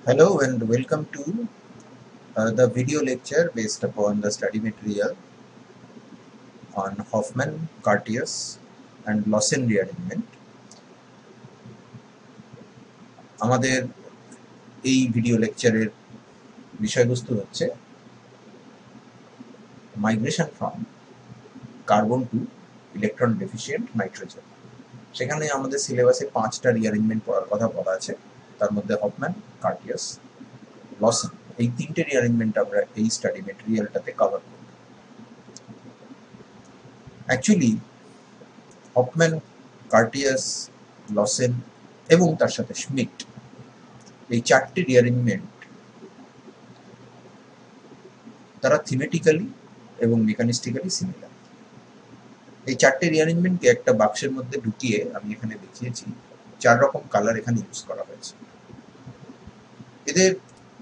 Hello and welcome to the video lecture based upon the study material on Hoffman, Curtius and Lawson rearrangement. আমাদের এই video লেকচারের বিষয়বস্তু হচ্ছে migration from carbon to electron deficient nitrogen. সেখানে আমাদের সিলেবাসে 5টা রিঅ্যারেঞ্জমেন্ট পড়ার কথা বলা আছে, তার মধ্যে হফম্যান, কার্টিয়াস, লসন, এই 3টে রিঅ্যারেঞ্জমেন্ট আমরা এই স্টাডি মেটেরিয়ালটাতে কভার করব। অ্যাকচুয়ালি হফম্যান, কার্টিয়াস, লসেন এবং তার সাথে স্মিট, এই 4টে রিঅ্যারেঞ্জমেন্ট তারা থিমেটিক্যালি এবং মেকানিস্টিক্যালি সিমিলার। এই 4টে রিঅ্যারেঞ্জমেন্টকে একটা বাক্সের মধ্যে ঢুকিয়ে আমি এখানে দেখিয়েছি 4 রকম কালার এখানে ইউজ করা হয়েছে। এদের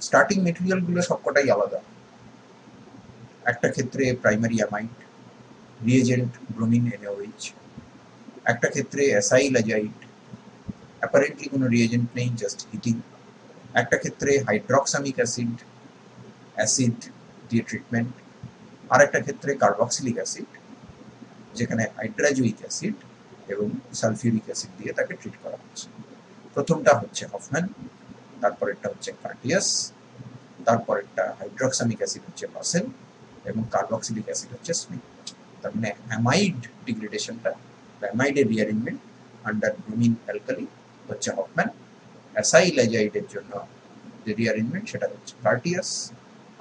স্টার্টিং মেটেরিয়ালগুলো সবকটাই আলাদা। একটা ক্ষেত্রে primary amide, reagent bromine NaOH, একটা ক্ষেত্রে অ্যাসাইল অ্যাজাইড, অ্যাপারেন্টলি কোনো রিএজেন্ট নেই, জাস্ট হিটিং। একটা ক্ষেত্রে হাইড্রক্সামিক অ্যাসিড দিয়ে ট্রিটমেন্ট, আর একটা ক্ষেত্রে কার্বক্সিলিক অ্যাসিড, যেখানে হাইড্রাজোয়িক অ্যাসিড এবং সালফিউরিক অ্যাসিড দিয়ে তাকে ট্রিট করা হচ্ছে। প্রথমটা হচ্ছে হফম্যান, তারপরেরটা হচ্ছে কার্টিয়াস, তারপরেরটা হাইড্রক্সামিক অ্যাসিড হচ্ছে লসেন এবং কার্বক্সিলিক অ্যাসিড হচ্ছে স্মিট। তার মানে অ্যামাইড ডিগ্রেডেশনটা, অ্যামাইডের রিঅ্যারেঞ্জমেন্ট আন্ডার ব্রোমিন অ্যালকালি হচ্ছে হফম্যান, অ্যাসাইল অ্যাজাইডের জন্য যে রিঅ্যারেঞ্জমেন্ট সেটা হচ্ছে Curtius,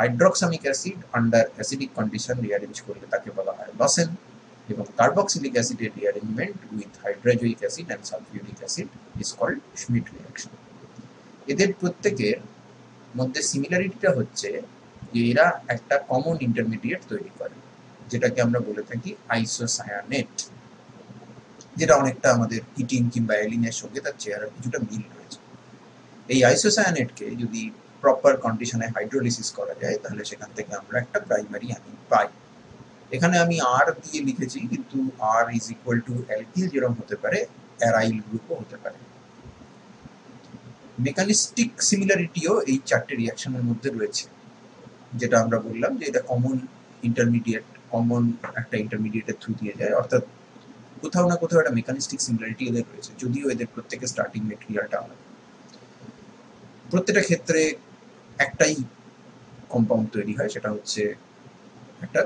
hydroxamic acid under acidic condition rearrange করলে তাকে বলা হয় লসেন, এবং কার্বক্সিলিক অ্যাসিডের rearrangement with hydrazoic acid and sulphuric acid is called schmidt reaction. এদের প্রত্যেকের মধ্যে সিমিলারিটিটা হচ্ছে যে এরা একটা কমন ইন্টারমিডিয়েট তৈরি করে, যেটাকে আমরা বলে থাকি আইসোসায়ানেট, যেটা অনেকটা আমাদের কিটিন কিংবা অ্যালিনের সঙ্গে তার চেহারার কিছুটা মিল রয়েছে। এই আইসোসায়ানেটকে যদি প্রপার কন্ডিশনে হাইড্রোলিসিস করা যায় তাহলে সেখান থেকে আমরা একটা প্রাইমারি অ্যামিন পাই। এখানে আমি আর দিয়ে লিখেছি, কিন্তু আর ইজ ইকুয়াল টু অ্যালকিল যেরকম হতে পারে, অ্যারাইল গ্রুপও হতে পারে। মেকানিস্টিক সিমিলারিটিও এই 4টে রিঅ্যাকশনের মধ্যে রয়েছে, যেটা আমরা বললাম যে এটা কমন ইন্টারমিডিয়েট, কমন একটা ইন্টারমিডিয়েটের থ্রু দিয়ে যায়, অর্থাৎ কোথাও না কোথাও একটা মেকানিস্টিক সিমিলারিটি এদের রয়েছে, যদিও এদের প্রত্যেকের স্টার্টিং মেটেরিয়ালটা আলাদা। প্রত্যেকটা ক্ষেত্রে একটাই কম্পাউন্ড তৈরি হয়, সেটা হচ্ছে একটা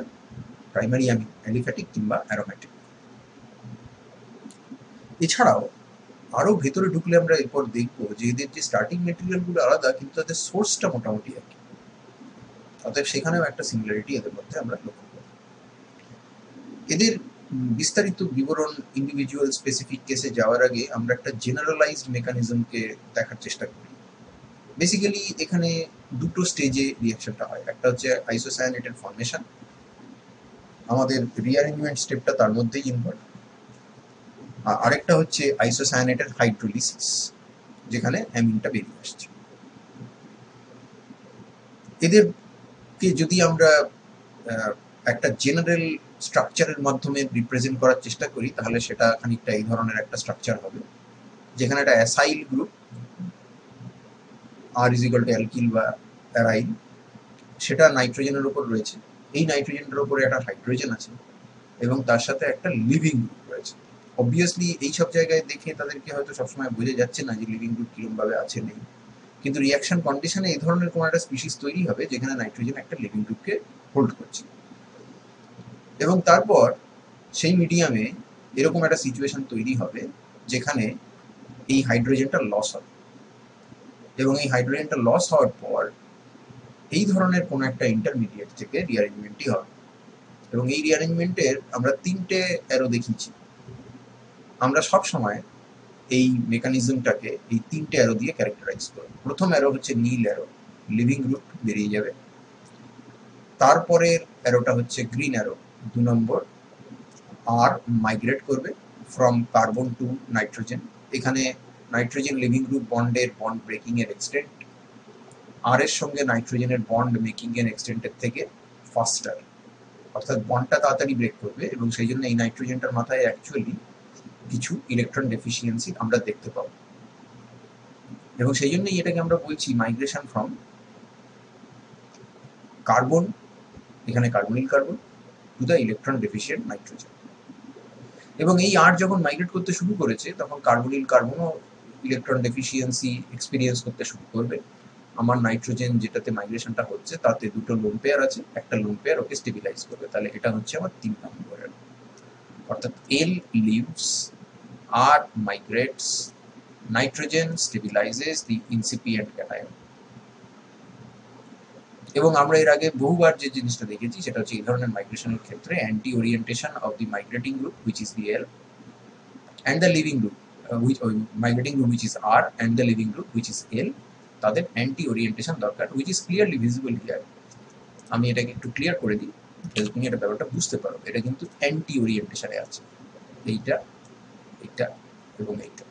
প্রাইমারি অ্যামিন, অ্যালিফ্যাটিক কিংবা অ্যারোম্যাটিক। এছাড়াও আরো ভেতরে ঢুকলে আমরা এরপর দেখব যে এদের যে স্টার্টিং মেটেরিয়ালগুলো আলাদা, কিন্তু তাদের সোর্সটা মোটামুটি একই। অতএব সেখানেও একটা সিমিলারিটি এদের মধ্যে আমরা লক্ষ্য করি। এদের বিস্তারিত বিবরণ ইন্ডিভিজুয়াল স্পেসিফিক কেসে যাওয়ার আগে আমরা একটা জেনারেলাইজড মেকানিজমকে দেখার চেষ্টা করি। বেসিক্যালি এখানে দুটো স্টেজে রিঅ্যাকশনটা হয়। একটা হচ্ছে আইসোসায়ানেটের ফর্মেশন, আমাদের রিঅ্যারেঞ্জমেন্ট স্টেপটা তার মধ্যেই ইনভলভ। আরেকটা হচ্ছে আইসোসায়ানেটের হাইড্রোলিসিস, যেখানে অ্যামিনটা বেরিয়ে আসছে। এদেরকে যদি আমরা একটা জেনারেল স্ট্রাকচারের মাধ্যমে রিপ্রেজেন্ট করার চেষ্টা করি তাহলে সেটা খানিকটা এই ধরনের একটা স্ট্রাকচার হবে, যেখানে একটা acyl group R is equal to alkyl বা অ্যারাইল, সেটা নাইট্রোজেনের উপর রয়েছে। এই নাইট্রোজেনের উপরে একটা হাইড্রোজেন আছে এবং তার সাথে একটা লিভিং গ্রুপ রয়েছে। অবভিয়াসলি এইসব জায়গায় দেখে তাদেরকে হয়তো সবসময় বোঝা যাচ্ছে না যে লিভিং গ্রুপ কিরমভাবে আছে নেই, কিন্তু রিঅ্যাকশন কন্ডিশনে এই ধরনের কোনো একটা স্পিসিস তৈরি হবে যেখানে নাইট্রোজেন একটা লিভিং গ্রুপকে হোল্ড করছে, এবং তারপর সেই মিডিয়ামে এরকম একটা সিচুয়েশন তৈরি হবে যেখানে এই হাইড্রোজেনটা লস হবে, এবং এই হাইড্রোজেনটা লস হওয়ার পর এই ধরনের কোনো একটা ইন্টারমিডিয়েট থেকে রিঅ্যারেঞ্জমেন্টই হবে, এবং এই রিঅ্যারেঞ্জমেন্টের আমরা 3টে অ্যারো দেখিয়েছি। আমরা সব সময় এই মেকানিজমটাকে এই 3টে অ্যারো দিয়ে ক্যারেক্টারাইজ করব। প্রথম অ্যারো হচ্ছে নীল অ্যারো, লিভিং গ্রুপ বেরিয়ে যাবে। তারপরের অ্যারোটা হচ্ছে গ্রিন অ্যারো, 2 নম্বর, আর মাইগ্রেট করবে ফ্রম কার্বন টু নাইট্রোজেন। এখানে নাইট্রোজেন লিভিং গ্রুপ বন্ডের বন্ড ব্রেকিং এর এক্সটেন্ট আর এর সঙ্গে নাইট্রোজেনের বন্ড মেকিং এর এক্সটেন্টের থেকে ফাস্টার, অর্থাৎ বন্ডটা তাড়াতাড়ি ব্রেক করবে, এবং সেই জন্য এই নাইট্রোজেনটার মাথায় অ্যাকচুয়ালি কিছু ইলেকট্রন ডেফিসিয়েন্সি আমরা দেখতে পাবো। এবং সেই জন্যই এটাকে আমরা বলছি মাইগ্রেশন ফ্রম কার্বন, এখানে carbonyl carbon, to the electron deficient nitrogen. এবং এই আর যখন মাইগ্রেট করতে শুরু করেছে তখন কার্বনিল কার্বনও ইলেকট্রন ডেফিসিয়েন্সি এক্সপিরিয়েন্স করতে শুরু করবে। আমার নাইট্রোজেন যেটাতে মাইগ্রেশনটা হচ্ছে তাতে দুটো লোন পেয়ার আছে, একটা লোন পেয়ার ওকে স্টেবিলাইজ করবে, তাহলে এটা হচ্ছে আমার 3 নম্বরের। অর্থাৎ এল লিভস, আর মাইগ্রেটস, নাইট্রোজেন স্টেবিলাইজেস দি ইনসিপিয়েন্ট ক্যাটায়ন। এবং আমরা এর আগে বহুবার যে জিনিসটা দেখেছি সেটা হচ্ছে এই ধরনের মাইগ্রেশনের ক্ষেত্রে anti orientation of the migrating group which is the L and the leaving group migrating group which is R and the leaving group which is L, তাদের অ্যান্টি ওরিয়েন্টেশন দরকার, which is clearly visible here. আমি এটাকে একটু clear করে দিই, তুমি এটা ব্যাপারটা বুঝতে পারো। এটা কিন্তু অ্যান্টি ওরিয়েন্টেশনে আছে, এইটা, এটা এবং এইটা।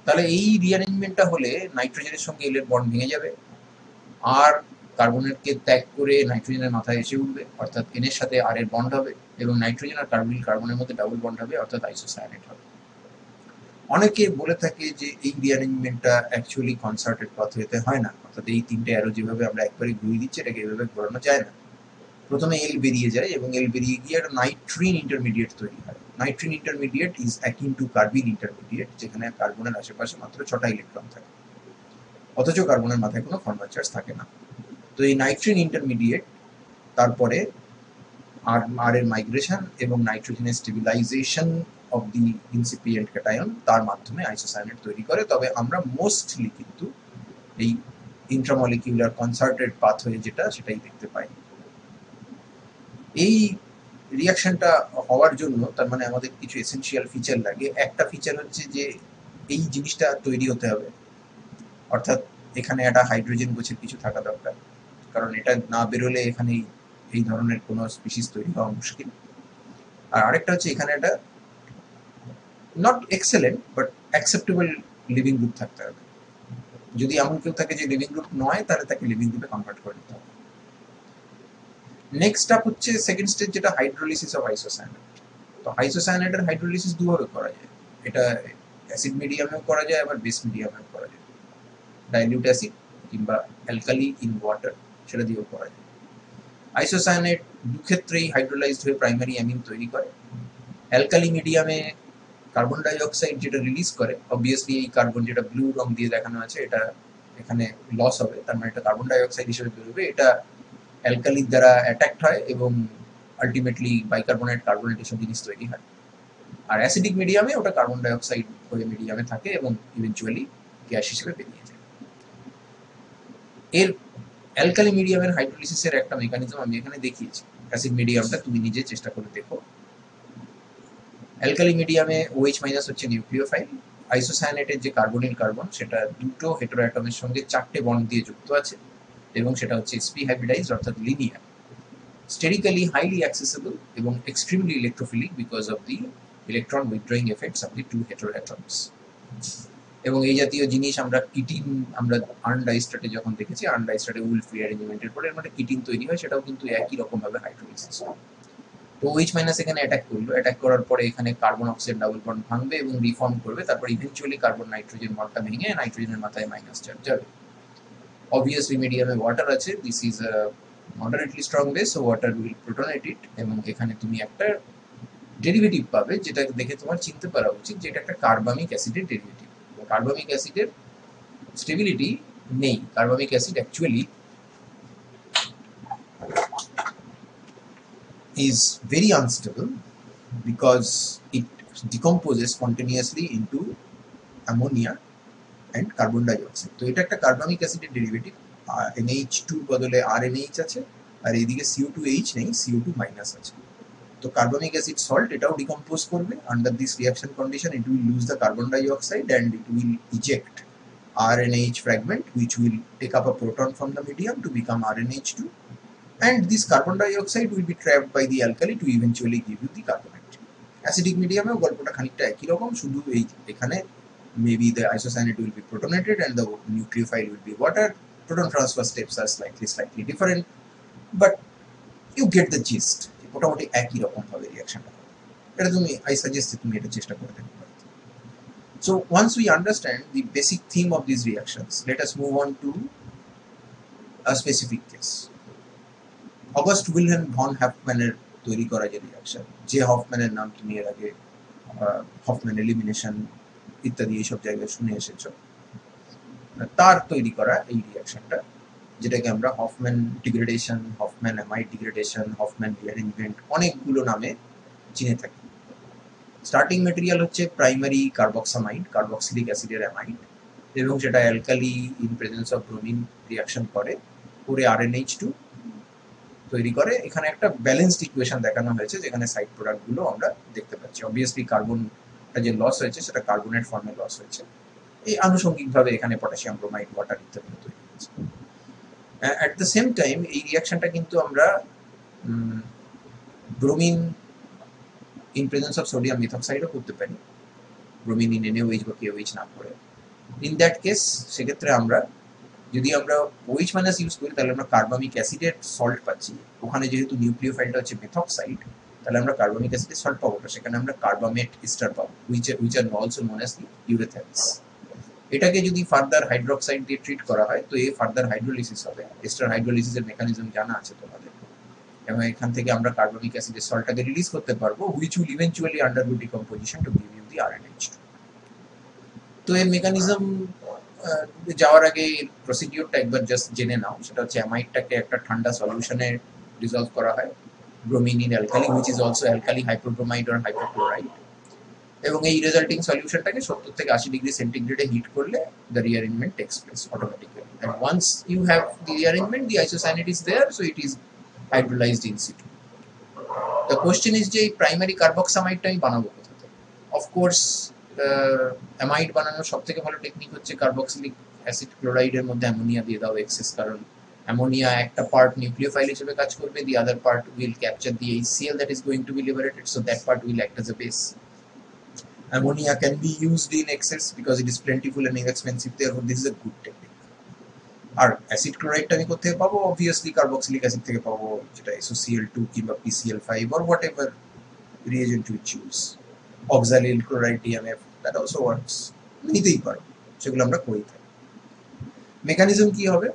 তাহলে এই রিঅ্যারেঞ্জমেন্টটা হলে নাইট্রোজেনের সঙ্গে এল এর বন্ড ভেঙে যাবে, আর কার্বনেটকে ত্যাগ করে নাইট্রোজেনের মাথায় এসে উঠবে, অর্থাৎ এন এর সাথে আর এর বন্ড হবে, এবং নাইট্রোজেন আর কার্বনিল কার্বনের মধ্যে ডাবল বন্ড হবে, অর্থাৎ আইসোসায়ানেট হবে। অনেকে বলে থাকে যে এই রিঅ্যারেঞ্জমেন্টটা অ্যাকচুয়ালি কনসার্টেড পাথওয়েতে হয় না, অর্থাৎ এই তিনটে অ্যারো যেভাবে আমরা একবারে ঘুরিয়ে দিচ্ছি এটাকে এভাবে ঘোরানো যায় না। প্রথমে এল বেরিয়ে যায় এবং এল বেরিয়ে গিয়ে একটা নাইট্রিন ইন্টারমিডিয়েট তৈরি হয়। Nitrene intermediate is akin to carbene intermediate, যেখানে কার্বনের আশেপাশে মাত্র 6টা ইলেকট্রন থাকে, অথচ কার্বনের মাথায় কোনো ফরমাল চার্জ থাকে না। তো এই নাইট্রিন ইন্টারমিডিয়েট তারপরে আর এর মাইগ্রেশন এবং নাইট্রোজেনের stabilisation of the incipient cation, তার মাধ্যমে আইসোসায়ানেট তৈরি করে। তবে আমরা মোস্টলি কিন্তু এই ইন্ট্রামলিকিউলার কনসার্টেড পাথওয়ে যেটা সেটাই দেখতে পাই। এই রিয়াকশনটা হওয়ার জন্য তার মানে আমাদের কিছু এসেনশিয়াল ফিচার লাগে। একটা ফিচার হচ্ছে যে এই জিনিসটা তৈরি হতে হবে, অর্থাৎ এখানে একটা হাইড্রোজেন গোছের কিছু থাকা দরকার, কারণ এটা না বেরোলে এখানে এই ধরনের কোনো স্পিসিস তৈরি হওয়া মুশকিল। আর আরেকটা হচ্ছে এখানে একটা not excellent but acceptable living group থাকতে হবে। যদি এমন কেউ থাকে যে লিভিং গ্রুপ নয়, তাহলে তাকে লিভিং গ্রুপে কনভার্ট করে দিতে হবে। নেক্সট স্টেপ হচ্ছে সেকেন্ড স্টেজ, যেটা হাইড্রোলিসিস অফ আইসোসায়ানেট। তো আইসোসায়ানেটের হাইড্রোলিসিস দুভাবে করা যায়, এটা অ্যাসিড মিডিয়ামেও করা যায়, আবার বেস মিডিয়ামেও করা যায়। ডাইলিউট অ্যাসিড কিংবা অ্যালকালি ইন ওয়াটার, সেটা দিয়েও করা যায়। আইসোসায়ানেট দু ক্ষেত্রেই হাইড্রোলাইজড হয়ে প্রাইমারি অ্যামিন তৈরি করে। অ্যালকালি মিডিয়ামে কার্বন ডাই অক্সাইড যেটা রিলিজ করে, অবভিয়াসলি এই কার্বন যেটা ব্লু রং দিয়ে দেখানো আছে এটা এখানে লস হবে, তার মানে এটা কার্বন ডাই অক্সাইড হিসেবে বেরোবে। এটা অ্যালকালির দ্বারা অ্যাট্যাক্ট হয় এবং আলটিমেটলি বাইকার্বনেট, কার্বনেট এসব জিনিস তৈরি হয়। আর অ্যাসিডিক মিডিয়ামে ওটা কার্বন ডাই অক্সাইড হয়ে মিডিয়ামে থাকে এবং ইভেনচুয়ালি গ্যাস হিসেবে বেরিয়ে যায়। এর অ্যালকালি মিডিয়ামের হাইড্রোলিসিসের একটা মেকানিজম আমি এখানে দেখিয়েছি। অ্যাসিড মিডিয়ামটা তুমি নিজে চেষ্টা করে দেখো। অ্যালকালি মিডিয়ামে OH মাইনাস হচ্ছে নিউক্লিওফাইল। আইসোসায়ানেটের যে কার্বনিল কার্বন সেটা দুটো হেটেরো অ্যাটমের সঙ্গে 4টে বন্ড দিয়ে যুক্ত আছে এবং সেটা হচ্ছে sp হাইব্রিডাইজড অর্থাৎ লিনিয়ার, স্টেরিক্যালি হাইলি অ্যাক্সেসিবল এবং extremely electrophilic because of the electron withdrawing effects of the two hetero atoms. এবং এই জাতীয় জিনিস আমরা কিটিন, আমরা আর্ন ডাইস্ট্রাটে যখন দেখেছি, আর্ন ডাইস্ট্রাটে উইলফ রিঅ্যারেঞ্জমেন্টের পরে এর মধ্যে কিটিন তৈরি হয়, সেটাও কিন্তু একই রকম ভাবে হাইড্রোলিসিস। তো OH মাইনাস এখানে অ্যাটাক করলো, অ্যাটাক করার পরে এখানে কার্বন অক্সাইড ডাবল বন্ড ভাঙবে এবং রিফর্ম করবে, তারপর ইভেনচুয়ালি কার্বন নাইট্রোজেন বন্ডটা ভেঙে নাইট্রোজেনের মাথায় মাইনাস চার্জ যাবে। অবভিয়াসলি মিডিয়ামে ওয়াটার আছে, this is a moderately strong base, so water will protonate it, এবং এখানে তুমি একটা ডেরিভেটিভ পাবে যেটা দেখে তোমার চিনতে পারা উচিত যে এটা একটা কার্বামিক অ্যাসিডের ডেরিভেটিভ। কার্বামিক অ্যাসিডের স্টেবিলিটি নেই, carbamic acid actually is very unstable because it decomposes spontaneously into ammonia and carbon dioxide. তো এটা একটা কার্বনিক অ্যাসিডের ডেরিভেটিভ। NH2 বদলে RNH আছে, আর এইদিকে CO2H নেই, CO2 মাইনাস আছে। তো কার্বনিক অ্যাসিড সল্ট এটাও ডিকম্পোজ করবে। Under this reaction condition it will lose the carbon dioxide and it will eject RNH fragment which will take up a proton from the medium to become RNH2, and this carbon dioxide will be trapped by the alkali to eventually give you the carbonate. Acidic medium এও গল্পটা খানিকটা একই রকম, শুধু এই এখানে maybe the isocyanate will be protonated and the nucleophile will be water. Proton transfer steps are slightly different, but you get the gist. মোটামুটি একই রকম ভাবে রিঅ্যাকশনটা হবে। এটা তুমি I suggest তুমি এটা চেষ্টা করে দেখতে পারো। So once we understand the basic theme of these reactions, let us move on to a specific case. August Wilhelm von হফম্যানের তৈরি করা যে রিয়াকশন, যে হফম্যানের নাম তুমি এর আগে হফম্যান এলিমিনেশন ইত্যাদি এইসব জায়গায় শুনে এসেছো, তার তৈরি করা এই রিয়াকশনটা, যেটাকে আমরা Hofmann degradation, Hofmann amide degradation, Hofmann rearrangement অনেকগুলো নামে চিনে থাকি। স্টার্টিং মেটেরিয়াল হচ্ছে প্রাইমারি কার্বক্সামাইড, কার্বক্সিলিক অ্যাসিডের অ্যামাইড, এবং সেটা alkali in presence of bromine reaction করে RNH2 তৈরি করে। এখানে একটা ব্যালেন্সড ইকুয়েশন দেখানো হয়েছে যেখানে সাইড প্রোডাক্টগুলো আমরা দেখতে পাচ্ছি। অবভিয়াসলি কার্বনটা যে লস হয়েছে সেটা কার্বনেট ফর্মে লস হয়েছে। এই আনুষঙ্গিকভাবে এখানে পটাশিয়াম ব্রোমাইড, ওয়াটার ইত্যাদি তৈরি হয়েছে। অ্যাট দ্য সেম টাইম এই রিয়াকশনটা কিন্তু আমরা bromine in presence of sodium মেথক্সাইডও করতে পারি, ব্রোমিন ইন NaOH বা KOH না করে। ইন দ্যাট কেস সেক্ষেত্রে আমরা যদি আমরা OH মাইনাস ইউজ করি তাহলে আমরা কার্বামিক অ্যাসিডের সল্ট পাচ্ছি। ওখানে যেহেতু নিউক্লিওফাইলটা হচ্ছে মেথক্সাইড, তাহলে আমরা কার্বামিক অ্যাসিডের সল্ট পাবো না, সেখানে আমরা কার্বামেট এস্টার পাবো, which are also known as the urethanes. এটাকে যদি ফার্দার হাইড্রোক্সাইড দিয়ে ট্রিট করা হয় তো এই ফার্দার হাইড্রোলিসিস হবে। এস্টার হাইড্রোলিসিসের মেকানিজম জানা আছে তোমাদের, এবং এখান থেকে আমরা কার্বনিক অ্যাসিডের সল্টটাকে রিলিজ করতে পারবো, which will eventually undergo decomposition to give you the RNH2। তো এর মেকানিজম যাওয়ার আগে প্রসিডিউরটা একবার জাস্ট জেনে নাও। সেটা হচ্ছে অ্যামাইডটাকে একটা ঠান্ডা সলিউশনে ডিসলভ করা হয়, bromine in alkali, which is also alkali hypobromide or hypochloride, এবং এই রেজাল্টিং সলিউশনটাকে 70 থেকে 80 ডিগ্রি সেন্টিগ্রেডে হিট করলে the rearrangement takes place automatically, and once you have the rearrangement, the isocyanate is there, so it is hydrolyzed in situ. The question is যে primary কার্বক্সামাইডটা আমি বানাবো কোথা থেকে? অফকোর্স অ্যামাইড বানানোর সব থেকে ভালো টেকনিক হচ্ছে কার্বক্সিলিক অ্যাসিড ক্লোরাইডের মধ্যে অ্যামোনিয়া দিয়ে দাও এক্সেস, কারণ অ্যামোনিয়া একটা পার্ট নিউক্লিওফাইল হিসেবে কাজ করবে, the other part will capture the HCl that is going to be liberated, so that part will act as a base. Ammonia can be used in excess because it is plentiful and inexpensive, therefore this is a good technique. আর acid ক্লোরাইডটা আমি কোথায় পাবো? Obviously carboxylic acid থেকে পাবো, যেটা SOCl2 কিংবা PCl5 or whatever reagent you choose. Oxalyl chloride DMF, that also works, নিতেই পারো, সেগুলো আমরা করি থাকি। মেকানিজম কি হবে?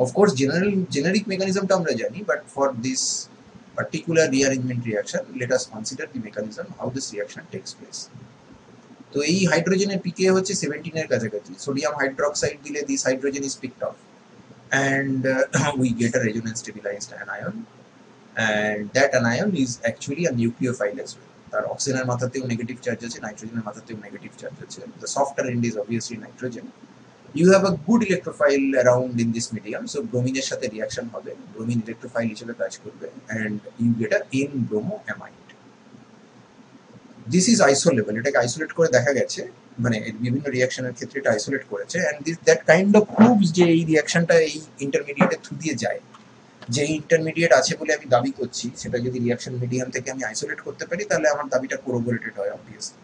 অফকোর্স জেনারিক মেকানিজমটা আমরা জানি, but for this particular rearrangement reaction, let us consider the mechanism how this reaction takes place. তো এই হাইড্রোজেনের পিকে হচ্ছে 17 এর কাছাকাছি। সোডিয়াম হাইড্রোক্সাইড দিলে this hydrogen is picked off and we get a resonance stabilized anion, and that anion is actually a nucleophile as well. তার অক্সিজেনের মাথাতেও negative charge আছে, নাইট্রোজেনের মাথাতেও নেগেটিভ চার্জ আছে। The softer end is obviously nitrogen. You have a good electrophile around in this medium, so ব্রোমিনের সাথে reaction হবে, bromine electrophile হিসেবে কাজ করবে, and you get a N-bromoamide. This is isolable, এটাকে isolate করে দেখা গেছে, মানে বিভিন্ন রিয়াকশনের ক্ষেত্রে এটা আইসোলেট করেছে, and this that kind of proves যে এই রিয়াকশনটা এই ইন্টারমিডিয়েটের থ্রু দিয়ে যায়। যে ইন্টারমিডিয়েট আছে বলে আমি দাবি করছি, সেটা যদি রিয়াকশন মিডিয়াম থেকে আমি আইসোলেট করতে পারি তাহলে আমার দাবিটা কোরোবোরেটেড হয় obviously.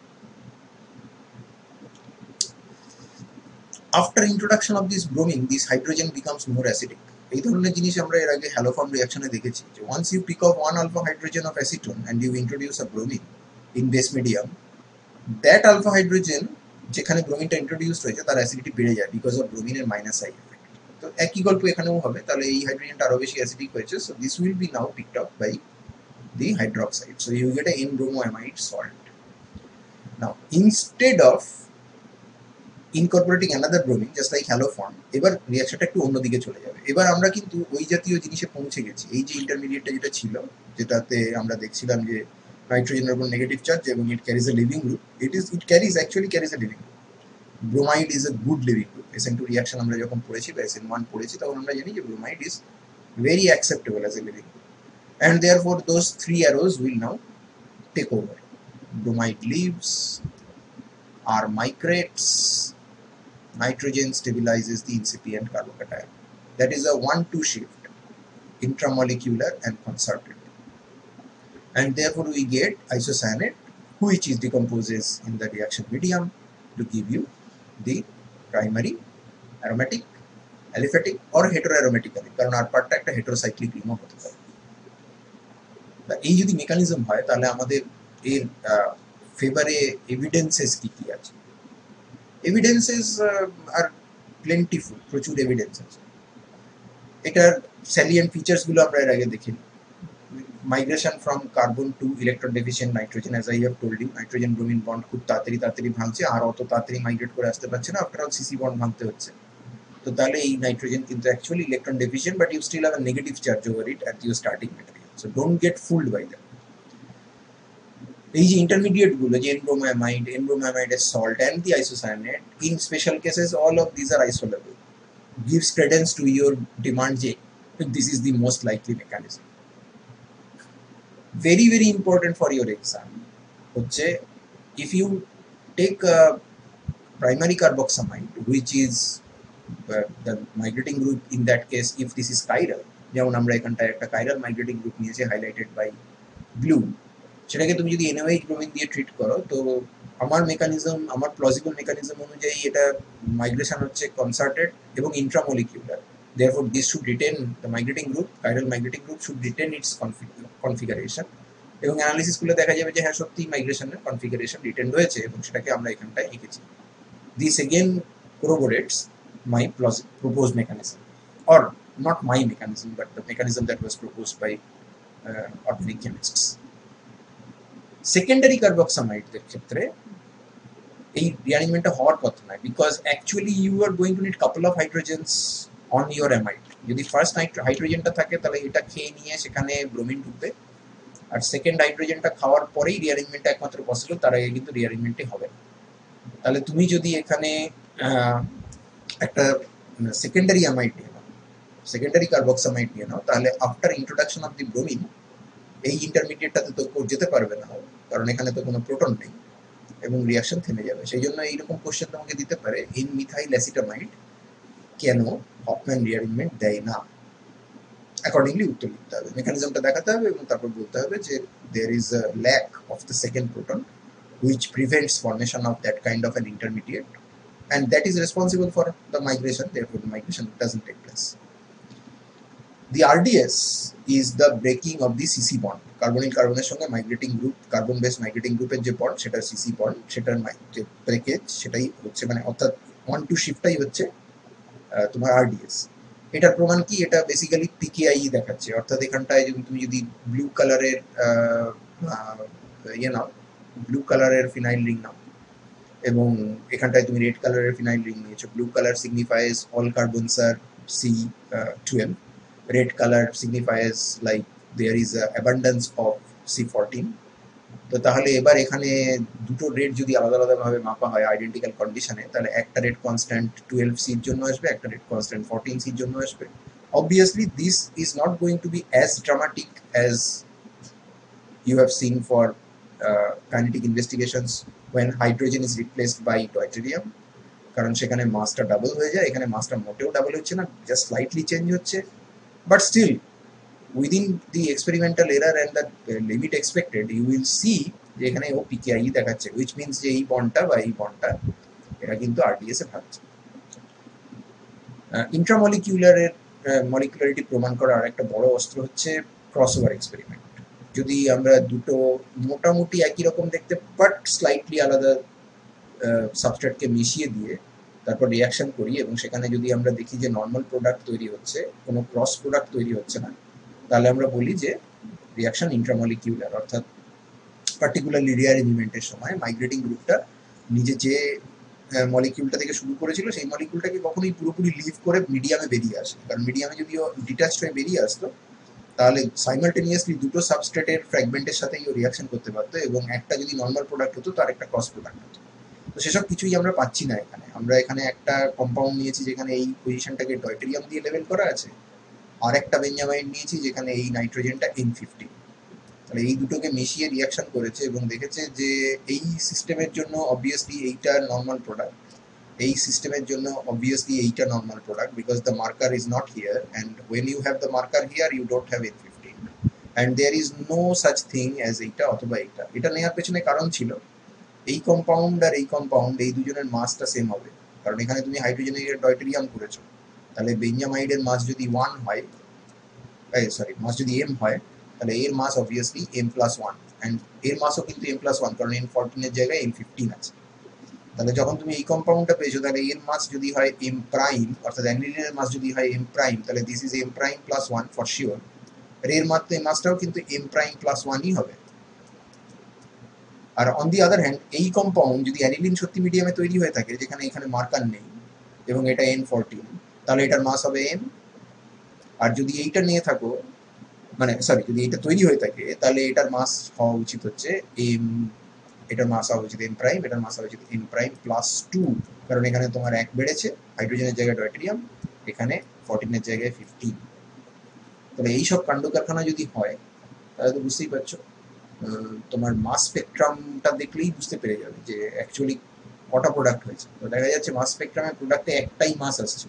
After introduction of this bromine, this hydrogen becomes more acidic. এই ধরনের জিনিস আমরা এর আগে হ্যালোফর্ম রিয়াকশনে দেখেছি যে once you pick up one alpha hydrogen of acetone and you introduce a bromine in base medium, that alpha hydrogen যেখানে ব্রোমিনটা introduced হয়েছে তার অ্যাসিডিটি বেড়ে যায় বিকজ অফ ব্রোমিনের মাইনাস আই এফেক্ট। তো একই গল্প এখানেও হবে, তাহলে এই হাইড্রোজেনটা আরো বেশি অ্যাসিডিক হয়েছে, so this will be now picked up by the hydroxide, so you get a N-bromoamide salt. Now instead of incorporating another bromine just like haloform, এবার রিঅ্যাকশনটা একটু অন্যদিকে চলে যাবে। এবার আমরা কিন্তু ওই জাতীয় জিনিসে পৌঁছে গেছি। এই যে ইন্টারমিডিয়েটটা যেটা ছিল, যেটাতে আমরা দেখছিলাম যে নাইট্রোজেনের উপর নেগেটিভ চার্জ এবং it carries a living group, it carries a living group. Bromide is a good living group. SN2 reaction আমরা যখন পড়েছি বা SN1 পড়েছি তখন আমরা জানি যে bromide is very acceptable as a living group, and therefore those three arrows will now take over. Bromide leaves, R migrates, nitrogen stabilizes the incipient carbocation. That is a 1-2 shift, intramolecular and concerted, and therefore we get isocyanate, which is decomposes in the reaction medium to give you the primary aromatic, aliphatic or heteroaromatic, কারণ আর পার্টটা একটা heterocyclic রিংও হতে পারে। এই যদি mechanism হয় তাহলে আমাদের এর ফেভারে এভিডেন্সেস কি কি আছে? এভিডেন্সেস আর প্লেন্টিফুল, প্রচুর এভিডেন্স আছে। এটার স্যালিয়েন্ট ফিচার্স গুলো আমরা এর আগে দেখিনি। Migration from carbon to electron deficient nitrogen, as I have told you, nitrogen bromine bond খুব তাড়াতাড়ি ভাঙছে, আর অত তাড়াতাড়ি মাইগ্রেট করে আসতে পারছে না, আফটার অল সিসি বন্ড ভাঙতে হচ্ছে। তো তাহলে এই নাইট্রোজেন কিন্তু actually electron deficient, but you still have a negative charge over it at your starting material, so don't get fooled by that. এই যে ইন্টারমিডিয়েট গুলো, যে এনব্রোমাইমাইড salt and the isocyanate, in special cases all of this are isolable, gives credence to your demand যে this is the most likely mechanism. Very important for your exam হচ্ছে, if you take a primary carboxamide which is the migrating group, in that case if this is chiral, যেমন আমরা এখানটায় একটা chiral migrating group নিয়েছি highlighted by blue, সেটাকে তুমি যদি NaOH bromine দিয়ে ট্রিট করো, তো আমার মেকানিজম, আমার প্লজিবল মেকানিজম অনুযায়ী এটা মাইগ্রেশন হচ্ছে কনসার্টেড এবং ইন্ট্রামলিকিউলার। Therefore this should retain, the migrating group, chiral migrating group should retain its configuration, এবং অ্যানালিসিস গুলো দেখা যাবে যে হ্যাঁ সত্যি মাইগ্রেশনের কনফিগারেশন রিটেন রয়েছে, এবং সেটাকে আমরা এখানটায় এঁকেছি। This again corroborates my proposed mechanism, or not my mechanism, but the mechanism that was proposed by organic chemists. Secondary কার্বক্সামাইডদের ক্ষেত্রে এই রিঅ্যারেঞ্জমেন্টটা হওয়ার কথা নয়, because actually you are going to need couple of hydrogens on your amide. যদি first হাইড্রোজেনটা থাকে তাহলে এটা খেয়ে নিয়ে সেখানে ব্রোমিন ঢুকবে, আর সেকেন্ড হাইড্রোজেনটা খাওয়ার পরেই রিঅ্যারেঞ্জমেন্টটা একমাত্র পসিবল, তার আগে কিন্তু রিঅ্যারেঞ্জমেন্টই হবে না। তাহলে তুমি যদি এখানে একটা সেকেন্ডারি অ্যামাইড নিয়ে নাও, সেকেন্ডারি কার্বক্সামাইড নিয়ে নাও, তাহলে after introduction of the bromine এই ইন্টারমিডিয়েটটাতে তো যেতে পারবে না, কারণ এখানে তো কোনো প্রোটন নেই, এবং রিয়াকশন থেমে যাবে। সেই জন্য এইরকম কোশ্চেন তোমাকে দিতে পারে, ইন মিথাইল অ্যাসিটামাইড কেন হফম্যান রিঅ্যারেঞ্জমেন্ট দেয় না? অ্যাকর্ডিংলি উত্তর লিখতে হবে, মেকানিজমটা দেখাতে হবে, এবং তারপর বলতে হবে যে there is a lack of the second proton which prevents formation of that kind of an intermediate, and that is responsible for the migration, therefore the migration doesn't take place. The RDS is the breaking of the CC bond, carbonyl কার্বনের সঙ্গে migrating group, carbon base migrating গ্রুপের যে bond, সেটা CC bond, সেটার যে breakage সেটাই হচ্ছে, মানে অর্থাৎ 1-2 শিফটটাই হচ্ছে তোমার RDS। এটার প্রমাণ কি? এটা বেসিক্যালি পিকেআই দেখাচ্ছে, অর্থাৎ এখানটায় তুমি যদি ব্লু কালারের ইয়ে নাও, ব্লু কালারের ফিনাইল রিং নাও, এবং এখানটায় তুমি রেড কালারের ফিনাইল রিং নিয়েছো, blue colour signifies all carbons are C12, red color signifies like there is a abundance of C14. তো তাহলে এবার এখানে দুটো রেড যদি আলাদা ভাবে মাপা হয় আইডেন্টিক্যাল কন্ডিশনে, তাহলে একটা রেড কনস্ট্যান্ট 12C এর জন্য আসবে, একটা রেড কনস্ট্যান্ট 14C এর জন্য আসবে। Obviously this is not going to be as dramatic as you have seen for kinetic investigations when hydrogen is replaced by deuterium, কারণ সেখানে মাসটা ডাবল হয়ে যায়, এখানে মাসটা মোটেও ডাবল হচ্ছে না, জাস্ট স্লাইটলি চেঞ্জ হচ্ছে। But still, within the experimental error and the limit expected, you will see যে এখানে ও পিকেআই দেখাচ্ছে, which means যে এই বন্ডটা বা এই বন্ডটা এটা কিন্তু আরডিএস এ ভাগছে। ইন্ট্রামলিকিউলারের মলিকুলারিটি প্রমাণ করার আরেকটা বড় অস্ত্র হচ্ছে ক্রসওভার এক্সপেরিমেন্ট। যদি আমরা দুটো মোটামুটি একই রকম দেখতে বাট স্লাইটলি আলাদা সাবস্ট্রেটকে মিশিয়ে দিয়ে তারপর রিয়াকশন করি, এবং সেখানে যদি আমরা দেখি যে নর্মাল প্রোডাক্ট তৈরি হচ্ছে, কোনো ক্রস প্রোডাক্ট তৈরি হচ্ছে না, তাহলে আমরা বলি যে রিয়াকশন ইন্ট্রামলিকিউলার, অর্থাৎ পার্টিকুলারলি রিঅ্যারেঞ্জমেন্টের সময় মাইগ্রেটিং গ্রুপটা নিজে যে মলিকিউলটা থেকে শুরু করেছিল সেই মলিকিউলটাকে কখনোই পুরোপুরি লিভ করে মিডিয়ামে বেরিয়ে আসে, কারণ মিডিয়ামে যদিও ডিটাচড হয়ে বেরিয়ে আসতো তাহলে সাইমালটেনিয়াসলি দুটো সাবস্ট্রেটের ফ্র্যাগমেন্টের সাথেই ও রিয়াকশন করতে পারতো, এবং একটা যদি নর্মাল প্রোডাক্ট হতো তার একটা ক্রস প্রোডাক্ট হতো। তো সেসব কিছুই আমরা পাচ্ছি না এখানে। আমরা এখানে একটা কম্পাউন্ড নিয়েছি যেখানে এই পজিশনটাকে ডয়টেরিয়াম দিয়ে লেভেল করা আছে, আর একটা বেঞ্জামাইন নিয়েছি যেখানে এই নাইট্রোজেনটা N50। তাহলে এই দুটোকে মিশিয়ে রিয়াকশন করেছে এবং দেখেছে যে এই সিস্টেমের জন্য অবভিয়াসলি এইটা নর্মাল প্রোডাক্ট, এই সিস্টেমের জন্য অবভিয়াসলি এইটা normal product, because the marker is not here, and when you have the marker here you don't have N15, and there is no such thing as এইটা অথবা এইটা। এটা নেওয়ার পেছনে কারণ ছিল, এই কম্পাউন্ড আর এই কম্পাউন্ড এই দুজনের মাসটা সেম হবে, কারণ এখানে তুমি হাইড্রোজেনের ডয়টেরিয়াম করেছো, তাহলে বেঞ্জামাইডের মাস যদি 1 হয়, মাস যদি M হয়, তাহলে এর মাস অবভিয়াসলি M+1, অ্যান্ড এর মাসও কিন্তু M+1, কারণ N14 এর জায়গায় M15 আছে। তাহলে যখন তুমি এই কম্পাউন্ডটা পেয়েছো, তাহলে এর মাস যদি হয় M প্রাইম, অর্থাৎ অ্যানিলিনের মাস যদি হয় M প্রাইম, তাহলে this is M prime plus 1 for sure. আর এর মাসটাও কিন্তু M প্রাইম প্লাস 1ই হবে। আর অন দি আদার হ্যান্ড, এই কম্পাউন্ড যদি অ্যানিলিন সত্যি মিডিয়ামে তৈরি হয়ে থাকে, যেখানে এখানে মার্কার নেই এবং এটা N14, তাহলে এটার মাস হবে M। আর যদি এইটা নিয়ে থাকো, মানে সরি, যদি এটা তৈরি হয়ে থাকে, তাহলে এটার মাস হওয়া উচিত হচ্ছে M, এটার মাস হওয়া উচিত M প্রাইম, এটার মাস হওয়া উচিত M প্রাইম প্লাস 2, কারণ এখানে তোমার 1 বেড়েছে, হাইড্রোজেনের জায়গায় ডয়টেরিয়াম, এখানে 14 এর জায়গায় 15। তাহলে এইসব কাণ্ড কারখানা যদি হয়, তাহলে তো বুঝতেই পারছো, তোমার মাস স্পেকট্রামটা দেখলেই বুঝতে পেরে যাবে যে অ্যাকচুয়ালি কটা প্রোডাক্ট হয়েছে। তো দেখা যাচ্ছে মাস স্পেকট্রামে প্রোডাক্টে একটাই মাস আসছে,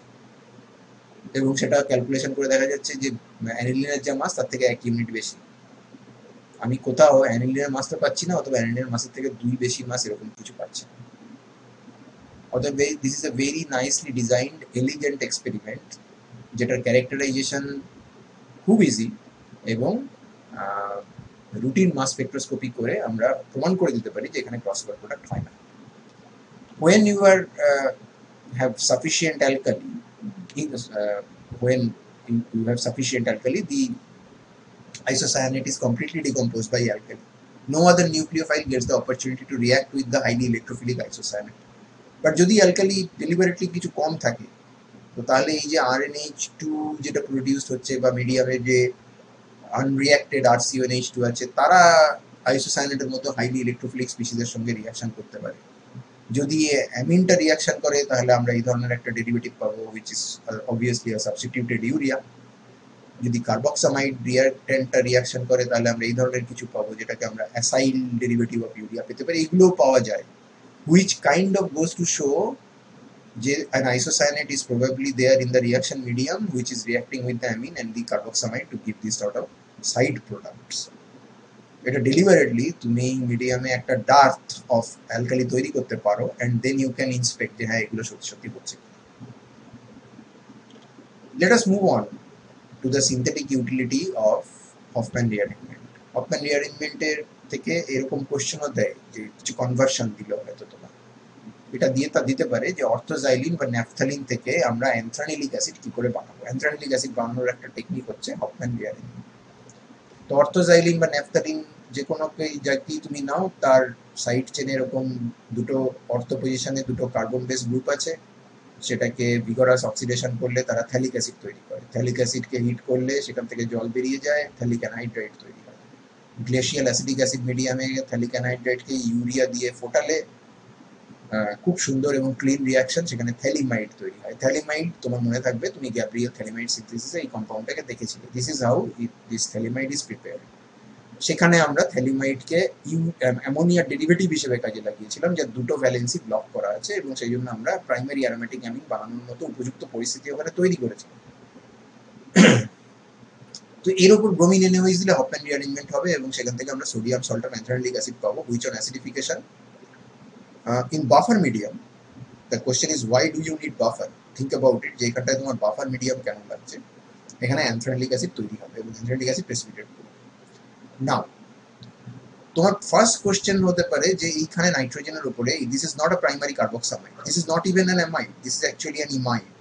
এবং সেটা ক্যালকুলেশন করে দেখা যাচ্ছে যে অ্যানিলিনের যা মাস তার থেকে 1 ইউনিট বেশি। আমি কোথাও অ্যানিলিনের মাসটা পাচ্ছি না, অথবা অ্যানিলিনের মাসের থেকে 2 বেশি মাস, এরকম কিছু পাচ্ছি না। অতএব this is a very nicely designed elegant experiment, যেটার ক্যারেক্টারাইজেশন খুব ইজি, এবং রুটিন মাস স্পেকট্রোস্কোপি করে আমরা প্রমাণ করে দিতে পারি যে এখানে ক্রসওভার প্রোডাক্ট হয় না। When you are have sufficient alkali, when you have sufficient alkali, the isocyanate is completely decomposed by alkali. No other nucleophile gets the opportunity to react with the highly electrophilic isocyanate. But যদি alkali deliberately কিছু কম থাকে, তো তাহলে এই যে RNH2 যেটা produce হচ্ছে, বা মিডিয়ামে যে আনরিয়াক্টেড RCONH2 আছে, তারা আইসোসায়ানেটের মতো হাইলি ইলেকট্রোফিলিক স্পিসিসের সঙ্গে রিয়াকশন করতে পারে। যদি অ্যামিনটা রিয়াকশন করে, তাহলে আমরা এই ধরনের একটা ডেরিভেটিভ পাবো, which is obviously a substituted urea. যদি কার্বক্সামাইড রিয়াক্টেন্টটা রিয়াকশন করে, তাহলে আমরা এই ধরনের কিছু পাবো, যেটাকে আমরা অ্যাসাইল ডেরিভেটিভ অফ ইউরিয়া পেতে পারি। এগুলোও পাওয়া যায়, which kind of goes to show যে an isocyanate is probably there in the reaction medium, which is reacting with the amine and the carboxamide to give this sort of side products. এটা deliberately তুমি মিডিয়ামে একটা dearth of alkali তৈরি করতে পারো, and then you can inspect যে হ্যাঁ এগুলো সত্যি সত্যি হচ্ছে। Let us move on to the synthetic utility of Hoffman rearrangement. Hoffman rearrangement এর থেকে এরকম কোশ্চেনও দেয় যে কিছু কনভার্সন দিল হয়তো তোমার, এটা দিয়ে তা দিতে পারে যে অর্থোজাইলিন বা ন্যাফথালিন থেকে আমরা অ্যানথ্রানিলিক অ্যাসিড কি করে বানাবো। অ্যানথ্রানিলিক অ্যাসিড বানানোর একটা টেকনিক হচ্ছে হফম্যান রিঅ্যারেঞ্জমেন্ট। তো অর্থোজাইলিন বা ন্যাফথালিন যে কোনো যাকেই তুমি নাও, তার সাইড চেনে এরকম দুটো অর্থো পজিশনে দুটো কার্বন বেস গ্রুপ আছে, সেটাকে ভিগরাস অক্সিডেশন করলে তারা থ্যালিক অ্যাসিড তৈরি করে। থ্যালিক অ্যাসিডকে হিট করলে সেখান থেকে জল বেরিয়ে যায়, থ্যালিক অ্যানহাইড্রাইড তৈরি হয়। গ্লেশিয়াল অ্যাসিডিক অ্যাসিড মিডিয়ামে থ্যালিক অ্যানহাইড্রাইডকে ইউরিয়া দিয়ে ফোটালে খুব সুন্দর এবং ক্লিন রিয়াকশন, সেখানে থ্যালিমাইড তৈরি হয়। থ্যালিমাইড তোমার মনে থাকবে, তুমি গ্যাব্রিয়েল থ্যালিমাইড সিনথেসিসে এই কম্পাউন্ডটাকে দেখেছিলে। This is how this phthalimide is prepared. সেখানে আমরা থ্যালিমাইডকে অ্যামোনিয়ার ডেরিভেটিভ হিসেবে কাজে লাগিয়েছিলাম, যার দুটো ভ্যালেন্সি ব্লক করা আছে, এবং সেই জন্য আমরা প্রাইমারি অ্যারোমেটিক অ্যামিন বানানোর মতো উপযুক্ত পরিস্থিতি ওখানে তৈরি করেছিলাম। তো এর উপর ব্রোমিন এনএইচ দিলে হফম্যান রিঅ্যারেঞ্জমেন্ট হবে, এবং সেখান থেকে আমরা সোডিয়াম সল্ট অফ অ্যানথ্রানিলিক অ্যাসিড পাবো, which on acidification in buffer medium. The question is, why do you need buffer? Think about it, যে এখানটায় তোমার বাফার মিডিয়াম কেন লাগছে। এখানে অ্যানথ্রানিলিক অ্যাসিড তৈরি হবে এবং অ্যানথ্রানিলিক অ্যাসিড প্রেসিপিটেট করবে। নাও তোমার ফার্স্ট কোশ্চেন হতে পারে যে এইখানে নাইট্রোজেনের উপরে, this is not a primary carboxamide, this is not even an amide, this is actually an imide.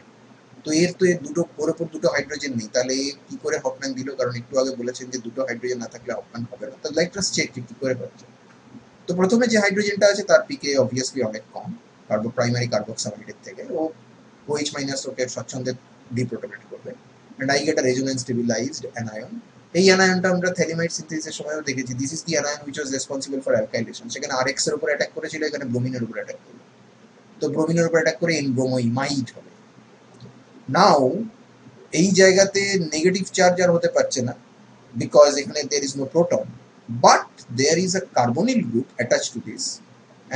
তো এর দুটো ওর উপর দুটো হাইড্রোজেন নেই, তাহলে কি করে হফম্যান দিল? কারণ একটু আগে বলেছেন যে দুটো হাইড্রোজেন না থাকলে হফম্যান হবে না। তো লাইক জাস্ট চেক কি করে হচ্ছে। তো প্রথমে যে হাইড্রোজেনটা আছে তার পিকে অবভিয়াসলি অনেক কম প্রাইমারি কার্বক্সামাইডের থেকে, ও OH মাইনাস ওকে স্বচ্ছন্দে ডিপ্রোটোনেট করবে, and I get a resonance stabilized anion. এই অ্যানায়নটা আমরা থ্যালিমাইড সিনথেসিসের সময়ও দেখেছি। This is the anion which was responsible for alkylation. সেখানে RX এর উপর অ্যাটাক করেছিল, এখানে ব্রোমিনের উপর অ্যাটাক করবে। তো ব্রোমিনের উপর অ্যাটাক করে N-bromoimide হবে। নাও এই জায়গাতে নেগেটিভ চার্জ আর হতে পারছে না, বিকজ এখানে there is no proton, but there is a carbonyl group attached to this,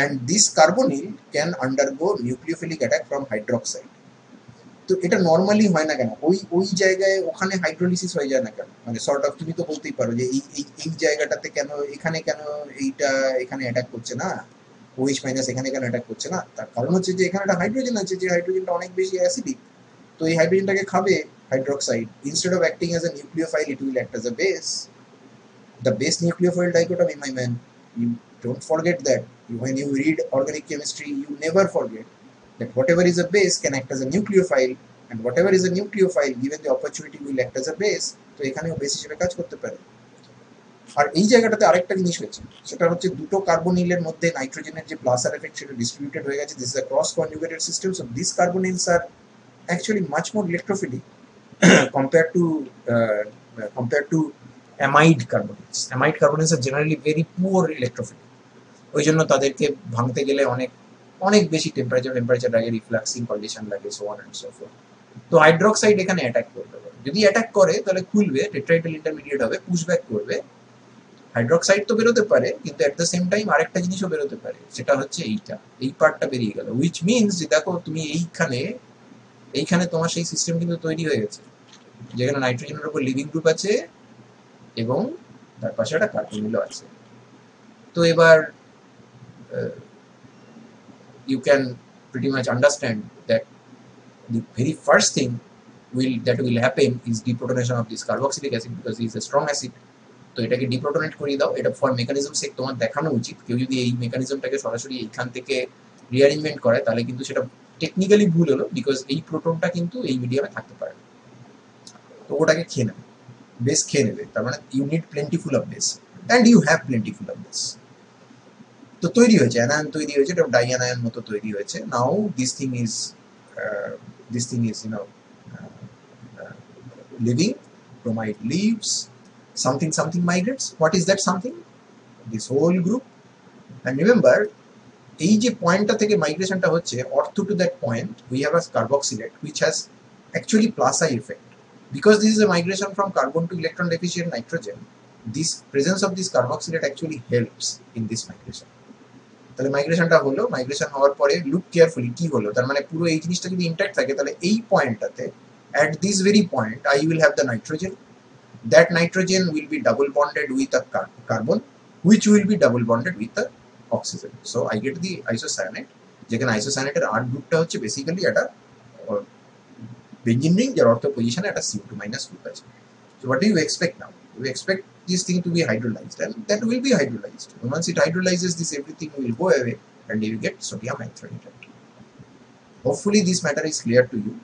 and this carbonyl can undergo nucleophilic attack from hydroxide. তো এটা নর্মালি হয় না কেন? ওই জায়গায় ওখানে হাইড্রোলিসিস হয়ে যায় না কেন? মানে সর্ট অফ তুমি তো বলতেই পারো যে এই জায়গাটাতে কেন, এখানে কেন এইটা এখানে অ্যাটাক করছে না, OH মাইনাস এখানে কেন অ্যাটাক করছে না? তার কারণ হচ্ছে যে এখানে একটা হাইড্রোজেন আছে, যে হাইড্রোজেনটা অনেক বেশি অ্যাসিডিক। তো এই হাইড্রোজেনটাকে খাবে hydroxide, instead of acting as a nucleophile it will act as a base. The base nucleophile dichotomy, my man. You don't forget that. When you read organic chemistry, you never forget that whatever is a base can act as a nucleophile, and whatever is a nucleophile, given the opportunity, will act as a base. তো এখানেও base হিসেবে কাজ করতে পারে। আর এই জায়গাটাতে আরেকটা জিনিস হয়েছে, সেটা হচ্ছে দুটো কার্বনিলের মধ্যে নাইট্রোজেনের যে প্লাস আর এফেক্ট সেটা ডিস্ট্রিবিউটেড হয়ে গেছে। This is a cross conjugated system, so this carbonyls are actually much more electrophilic compared to uh, compared to amide carbonics. Amide carbonics are generally very poor electrophilic. ওই জন্য তাদেরকে ভাঙতে গেলে অনেক অনেক বেশি টেম্পারেচার লাগে, রিফ্লাক্সিং কন্ডিশন লাগে, so on and so forth. তো হাইড্রোক্সাইড এখানে অ্যাটাক করবে, যদি অ্যাটাক করে তাহলে খুলবে, টেট্রাইডাল ইন্টারমিডিয়েট হবে, পুশব্যাক করবে। হাইড্রোক্সাইড তো বেরোতে পারে, কিন্তু এট দ্য সেম টাইম আরেকটা জিনিসও বেরোতে পারে, সেটা হচ্ছে এই পার্টটা বেরিয়ে গেল, উইচ মিনস যে দেখো তুমি এইখানে তোমার সেই সিস্টেম কিন্তু তৈরি হয়ে গেছে, যেখানে নাইট্রোজেনের উপর লিভিং গ্রুপ আছে এবং তার পাশে একটা কার্বনিলও আছে। তো এবার you can pretty much understand that the very first thing that will happen is deprotonation of this carboxylic acid, because it is a strong acid. তো এটাকে ডিপ্রোটনেট করিয়ে দাও। এটা ফর মেকানিজম সেক তোমার দেখানো উচিত। কেউ যদি এই মেকানিজমটাকে সরাসরি এইখান থেকে রিঅ্যারেঞ্জমেন্ট করে তাহলে কিন্তু সেটা টেকনিক্যালি ভুল হলো, বিকজ এই প্রোটনটা কিন্তু এই মিডিয়ামে থাকতে পারে না। তো ওটাকে খেয়ে নেবে, বেস খেয়ে নেবে, তার মানে you need plentiful of base, and you have plentiful of base. তো তৈরি হয়েছে অ্যানায়ন, তৈরি হয়েছে, এটা ডাইঅ্যানায়ন মতো তৈরি হয়েছে। Now this thing is leaving, bromide leaves, something migrates. What is that something? This whole group. And remember, এই যে পয়েন্টটা থেকে মাইগ্রেশনটা হচ্ছে, অর্থ to that point we have a carboxylate which has actually plus I effect. Because this is a migration from carbon to electron deficient nitrogen, this presence of this carboxylate actually helps in this migration. তাহলে মাইগ্রেশনটা হলো, migration হওয়ার পরে look carefully কি হলো, তার মানে পুরো এই জিনিসটা যদি ইন্ট্যাক্ট থাকে তাহলে এই পয়েন্টটাতে at this very point I will have the nitrogen. That nitrogen will be double bonded with a carbon, which will be double bonded with the oxygen. So I get the isocyanate, যেখানে আইসোসায়ানেটের R গ্রুপটা হচ্ছে basically একটা benzene ring, যার অর্থ পজিশনে একটা CO2 minus group আছে। So what do you expect now? You expect this thing to be hydrolyzed, and that will be hydrolyzed. And once it hydrolyzes, this everything will go away, and you get sodium nitrate. Hopefully this matter is clear to you.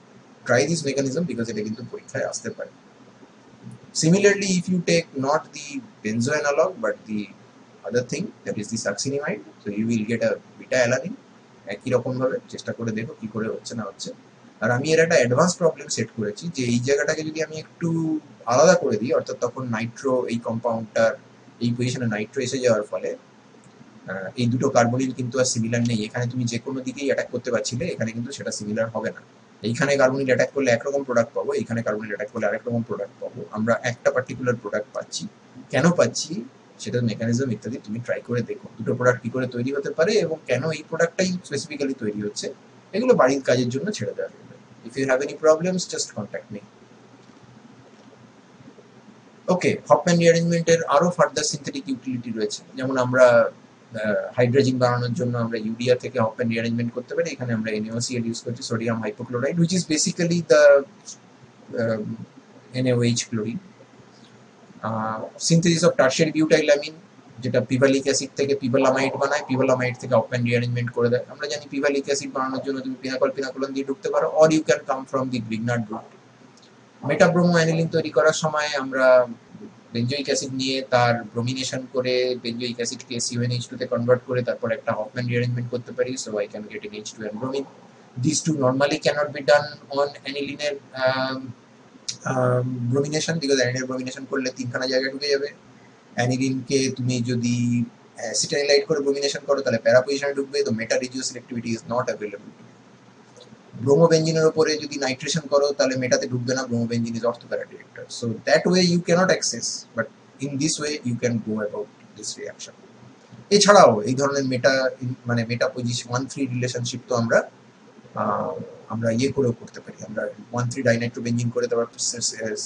Try this mechanism because এটা কিন্তু পরীক্ষায় আসতে পারে। Similarly, if you take not the benzo analog but the other thing, that is the succinimide, so you will get a beta alanine. একই রকম ভাবে চেষ্টা করে দেখো কি করে হচ্ছে না হচ্ছে। আর আমি এর একটা অ্যাডভান্স প্রবলেম সেট করেছি যে এই জায়গাটাকে যদি আমি একটু আলাদা করে দিই, অর্থাৎ তখন নাইট্রো, এই কম্পাউন্ডটার এই পজিশনে নাইট্রো এসে যাওয়ার ফলে এই দুটো কার্বনিল কিন্তু আর সিমিলার নেই। এখানে তুমি যে কোনো দিকেই অ্যাটাক করতে পারছিলে, এখানে কিন্তু সেটা সিমিলার হবে না। এইখানে কার্বনিল অ্যাটাক করলে একরকম প্রোডাক্ট পাবো, এইখানে কার্বনিল অ্যাটাক করলে আরেক রকম প্রোডাক্ট পাবো। আমরা একটা পার্টিকুলার প্রোডাক্ট পাচ্ছি, কেন পাচ্ছি সেটার মেকানিজম ইত্যাদি তুমি ট্রাই করে দেখো, দুটো প্রোডাক্ট কি করে তৈরি হতে পারে এবং কেন এই প্রোডাক্টটাই স্পেসিফিক্যালি তৈরি হচ্ছে। এগুলো বাড়ির কাজের জন্য ছেড়ে দেওয়া যাবে। If you have any problems just contact me. Okay, Hofmann রিঅ্যারেঞ্জমেন্টের আরো ফার্দার সিনথেটিক ইউটিলিটি রয়েছে, যেমন আমরা হাইড্রোজেন বানানোর জন্য আমরা ইউরিয়া থেকে হফম্যান রিঅ্যারেঞ্জমেন্ট করতে পারি। এখানে আমরা NaOCl ইউজ করছি, sodium hypochloride, which is basically the NaOH chlorine. Synthesis of tertiary butylamine, যেটা পিভালিক অ্যাসিড থেকে পিভালামাইড বানায়, পিভালামাইড থেকে হফম্যান রিঅ্যারেঞ্জমেন্ট করে দেয়। আমরা জানি পিভালিক অ্যাসিড বানানোর জন্য তুমি পিনাকোলন দিয়ে ঢুকতে পারো, or you can come from the Grignard route. Meta bromo aniline তৈরি করার সময় আমরা বেঞ্জোইক অ্যাসিড নিয়ে তার ব্রোমিনেশন করে বেঞ্জোইক অ্যাসিডকে CONH2 তে কনভার্ট করে তারপর একটা হফম্যান রিঅ্যারেঞ্জমেন্ট করতে পারি, so I can get NH2 and bromine. These two normally cannot be done on aniline bromination, because অ্যানিলিনের ব্রোমিনেশন করলে তিনখানা জায়গায় ঢুকে যাবে। অ্যানিলিনকে তুমি যদি অ্যাসিটাইলাইট করে ব্রোমিনেশন করো তাহলে প্যারা পজিশনে ঢুকবে, তো meta regioselectivity is not available. ব্রোমোবেঞ্জিনের উপরে যদি নাইট্রেশন করো তাহলে মেটাতে ঢুকবে না, bromobenzene is ortho para director, so that way you can't access, but in this way you can go about this reaction. এছাড়াও এই ধরনের মেটা পজিশন 1,3 রিলেশনশিপ তো আমরা ইয়ে করেও করতে পারি, আমরা 1,3 ডাইনাইট্রোবেঞ্জিন করে তারপর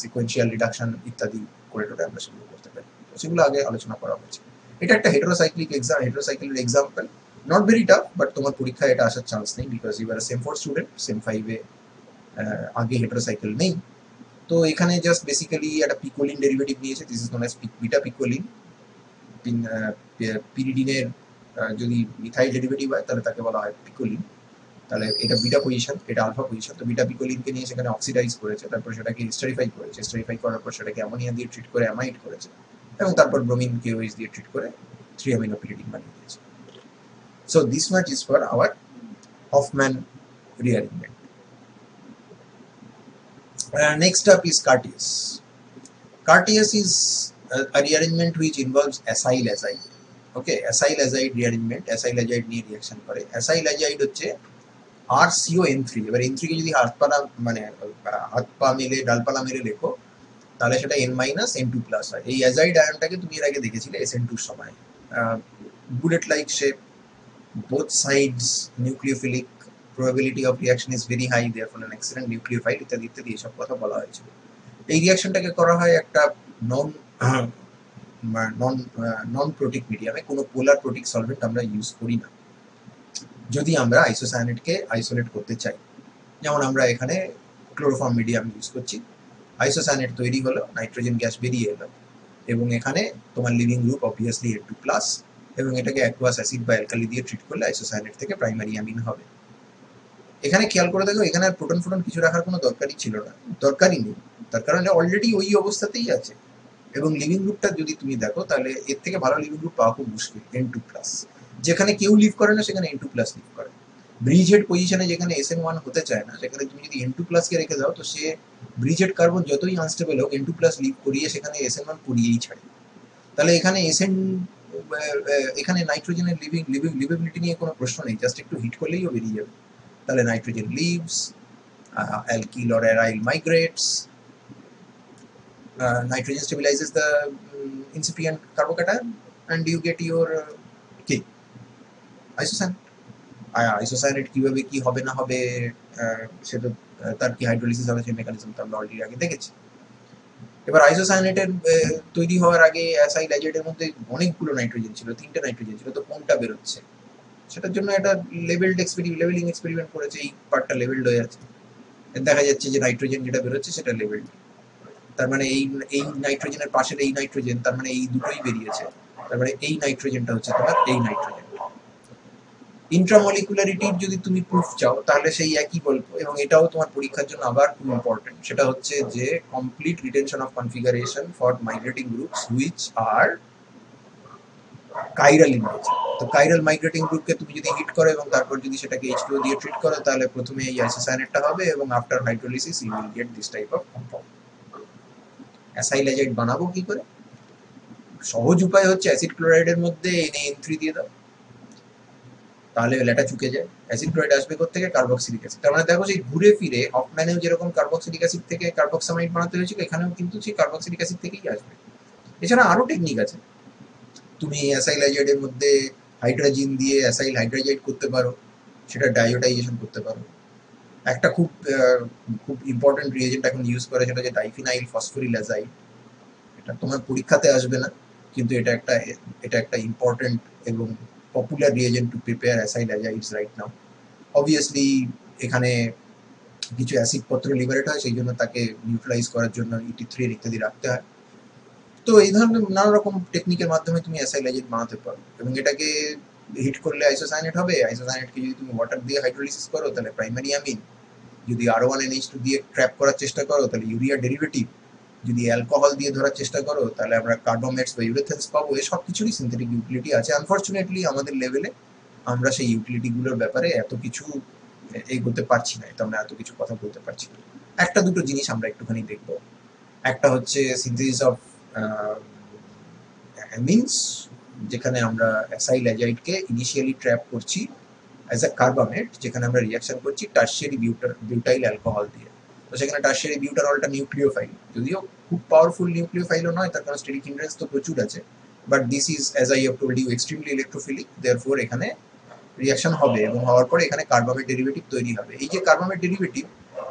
সিকোয়েন্সিয়াল রিডাকশন ইত্যাদি করে টোটা আমরা সেগুলো করতে পারি, সেগুলো আগে আলোচনা করা হয়েছে। এটা একটা হেটেরোসাইকেলের example, not very tough, but তোমার পরীক্ষায় এটা আসার চান্স নেই, because you are sem 4 student, sem 5-এ আগে হেটেরোসাইকেল নেই। তো এখানে জাস্ট বেসিক্যালি একটা পিকোলিন ডেরিভেটিভ নিয়েছে, this is known as beta picoline, পিরিডিনের যদি মিথাইল ডেরিভেটিভ হয় তাহলে তাকে বলা হয় পিকোলিন। তাহলে এটা বিটা পজিশন, এটা আলফা পজিশন। তো বিটা পিকোলিনকে নিয়ে সেখানে অক্সিডাইজ করেছে, তারপর সেটাকে এস্টারিফাই করেছে, এস্টারিফাই করার পর সেটাকে অ্যামোনিয়া দিয়ে ট্রিট করে অ্যামাইড করেছে, এবং তারপর ব্রোমিন কেওএইচ দিয়ে ট্রিট করে 3-অ্যামিনো পিরিডিন বানিয়ে দিয়েছে। So this much is for our Hofmann rearrangement. Next up is Cartius. Cartius is a rearrangement which involves acyl azide. Okay, acyl azide rearrangement, acyl azide নিয়ে reaction করে। acyl azide হচ্ছে RCON3। এবার N3 কে যদি হাত পা মেলে ডালপালা মেরে লেখো তাহলে সেটা N-N2+ হয়। এই অ্যাজাইড আয়নটাকে তুমি এর আগে দেখেছিলে SN2 এর সময়। Bullet like shape, both sides nucleophilic, probability of reaction is very high, therefore an excellent nucleophile, ইত্যাদি ইত্যাদি এসব কথা বলা হয়েছিল। এই রিঅ্যাকশনটাকে করা হয় একটা নন প্রোটিক মিডিয়ামে। কোনো পোলার প্রোটিক সলভেন্ট আমরা ইউজ করি না যদি আমরা আইসোসায়ানেটকে আইসোলেট করতে চাই। যেমন আমরা এখানে ক্লোরোফর্ম মিডিয়াম ইউজ করছি, আইসোসায়ানেট তৈরি হলো, নাইট্রোজেন গ্যাস বেরিয়ে এলো, এবং এখানে তোমার লিভিং গ্রুপ অবভিয়াসলি N2+, এবং এটাকে অ্যাকুয়াস অ্যাসিড বা অ্যালকালি দিয়ে ট্রিট করলে আইসোসায়ানেট থেকে প্রাইমারি অ্যামিন হবে। এখানে খেয়াল করে দেখো, এখানে আর প্রোটন ফোটন কিছু রাখার কোনো দরকারই ছিল না, দরকারই নেই, তার কারণে অলরেডি ওই অবস্থাতেই আছে। এবং লিভিং গ্রুপটা যদি তুমি দেখো তাহলে এর থেকে ভালো লিভিং গ্রুপ পাওয়া খুব মুশকিল। N2+, যেখানে কেউ লিভ করে না সেখানে N2+ লিভ করে। ব্রিজ হেড পজিশনে যেখানে SN1 হতে চায় না, সেখানে তুমি যদি N2+ কে রেখে দাও তো সে ব্রিজ হেড কার্বন যতই আনস্টেবল হোক N2+ লিভ করিয়ে সেখানে SN1 করিয়েই ছাড়ে। তাহলে এখানে নাইট্রোজেনের লিভেবিলিটি নিয়ে কোনো প্রশ্ন নেই, জাস্ট একটু হিট করলেই ও বেরিয়ে যাবে। তাহলে nitrogen leaves, alkyl or aryl migrates, nitrogen stabilizes the incipient carbocation, and you get your K, isocyanate. Isocyanate কিভাবে কি হবে না হবে সেটা তার কি হাইড্রোলিসিস হবে সেই মেকানিজম তো আমরা অলরেডি আগে দেখেছি। এবার আইসোসায়ানেটের তৈরি হওয়ার আগে অ্যাসাইল অ্যাজাইডের মধ্যে অনেকগুলো নাইট্রোজেন ছিল, 3টে নাইট্রোজেন ছিল, তো কোনটা বেরোচ্ছে সেটার জন্য একটা লেভেলিং এক্সপেরিমেন্ট করেছে। এই পার্টটা লেভেলড হয়ে আছে, দেখা যাচ্ছে যে নাইট্রোজেন যেটা বেরোচ্ছে সেটা লেভেলড, তার মানে এই নাইট্রোজেনের পাশের এই নাইট্রোজেন, তার মানে এই দুটোই বেরিয়েছে, তার মানে এই নাইট্রোজেনটা হচ্ছে তোমার এই নাইট্রোজেন। ইন্ট্রামলিকুলারিটির যদি তুমি প্রুফ চাও তাহলে সেই একই গল্প, এবং এটাও তোমার পরীক্ষার জন্য আবার খুব ইম্পর্টেন্ট। সেটা হচ্ছে যে complete retention of configuration for migrating groups which are chiral in nature. তো কাইরাল মাইগ্রেটিং গ্রুপকে তুমি যদি হিট করো এবং তারপর যদি সেটাকে H2O দিয়ে ট্রিট করো তাহলে প্রথমে এই আইসোসায়ানেটটা হবে, এবং after hydrolysis you will get this type of compound. Acyl azide বানাবো কি করে? সহজ উপায় হচ্ছে অ্যাসিড ক্লোরাইডের মধ্যে NaN3 দিয়ে দাও, তাহলে লেটা চুকে যায়। অ্যাসিড ক্লোরাইড আসবে থেকে কার্বক্সিলিক অ্যাসিড। তার মানে দেখো সেই ঘুরে ফিরে হফম্যানেও যেরকম কার্বক্সিলিক অ্যাসিড থেকে কার্বক্সামাইড বানাতে হয়েছিল, এখানেও কিন্তু সেই কার্বক্সিলিক অ্যাসিড থেকেই আসবে। এছাড়া আরো টেকনিক আছে, তুমি অ্যাসাইল অ্যাজাইডের মধ্যে হাইড্রোজেন দিয়ে অ্যাসাইল হাইড্রাজাইড করতে পারো, সেটা ডাইওটাইজেশন করতে পারো। একটা খুব ইম্পর্টেন্ট রিয়েজেন্ট এখন ইউজ করে, সেটা হচ্ছে ডাইফিনাইল ফসফরিল অ্যাজাইড। এটা তোমার পরীক্ষাতে আসবে না, কিন্তু এটা একটা ইম্পর্টেন্ট এবং popular reagent to prepare acyl azides right now. Obviously এখানে কিছু অ্যাসিড পত্র লিবারেট হয়, সেই জন্য তাকে নিউট্রালাইজ করার জন্য ET3 ইত্যাদি রাখতে হয়। তো এই ধরনের নানা রকম টেকনিকের মাধ্যমে তুমি অ্যাসাইল অ্যাজাইড বানাতে পারো, এবং এটাকে হিট করলে আইসোসায়ানেট হবে। আইসোসায়ানেটকে যদি তুমি ওয়াটার দিয়ে হাইড্রোলিসিস করো তাহলে প্রাইমারি অ্যামিন, যদি R1NH2 দিয়ে ট্র্যাপ করার চেষ্টা করো তাহলে ইউরিয়া ডেরিভেটিভ, যদি অ্যালকোহল দিয়ে ধরার চেষ্টা করো তাহলে আমরা কার্বোমেটস বা ইউরেথেন্স পাবো। এসব কিছুরই সিনথেটিক ইউটিলিটি আছে। আনফর্চুনেটলি আমাদের লেভেলে আমরা সেই ইউটিলিটিগুলোর ব্যাপারে এত কিছু এগোতে পারছি না, আমরা এত কিছু কথা বলতে পারছি না। একটা দুটো জিনিস আমরা একটুখানি দেখব। একটা হচ্ছে সিনথেসিস অফ অ্যামিনস, যেখানে আমরা অ্যাসাইল অ্যাজাইডকে ইনিশিয়ালি ট্র্যাপ করছি অ্যাজ আ কার্বামেট, যেখানে আমরা রিয়াকশন করছি টারশিয়ারি বিউটাইল অ্যালকোহল দিয়ে। তো সেখানে টারশিয়ারি বিউটানলটা নিউক্লিওফাইল, যদিও খুব পাওয়ারফুল নিউক্লিওফাইলও নয়, তার কারণ স্টেরিক হিন্ড্রেন্স তো প্রচুর আছে, but this is as I have told you extremely electrophilic, therefore এখানে রিয়াকশন হবে, এবং হওয়ার পরে এখানে কার্বামেট ডেরিভেটিভ তৈরি হবে। এই যে কার্বামেট ডেরিভেটিভ,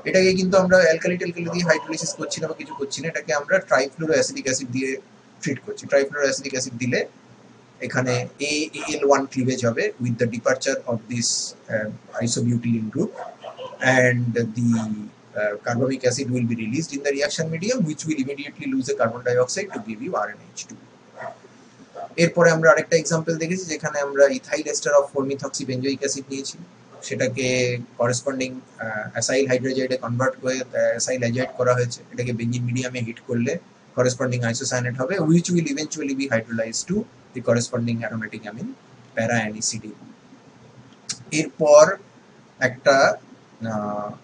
এটাকে কিন্তু আমরা অ্যালকালি দিয়ে হাইড্রোলিসিস করছি না বা কিছু করছি না, এটাকে আমরা ট্রাইফ্লুরো অ্যাসিডিক অ্যাসিড দিয়ে ট্রিট করছি। ট্রাইফ্লুরো অ্যাসিডিক অ্যাসিড দিলে এখানে AAL1 ক্লিভেজ হবে with the departure of this isobutylene group, and the carbamic acid will be released in the reaction medium, which will immediately lose the carbon dioxide to give you RNH2. এরপরে আমরা আরেকটা example দেখেছি যেখানে আমরা ethyl ester of 4-methoxybenzoic acid নিয়েছি, সেটাকে corresponding acyl হাইড্রোজাইডে convert করে acyl azide করা হয়েছে, এটাকে বেঞ্জিন মিডিয়ামে হিট করলে করেসপন্ডিং আইসোসায়ানেট হবে, which will eventually be hydrolyzed to the corresponding aromatic amine para anisine। এরপর একটা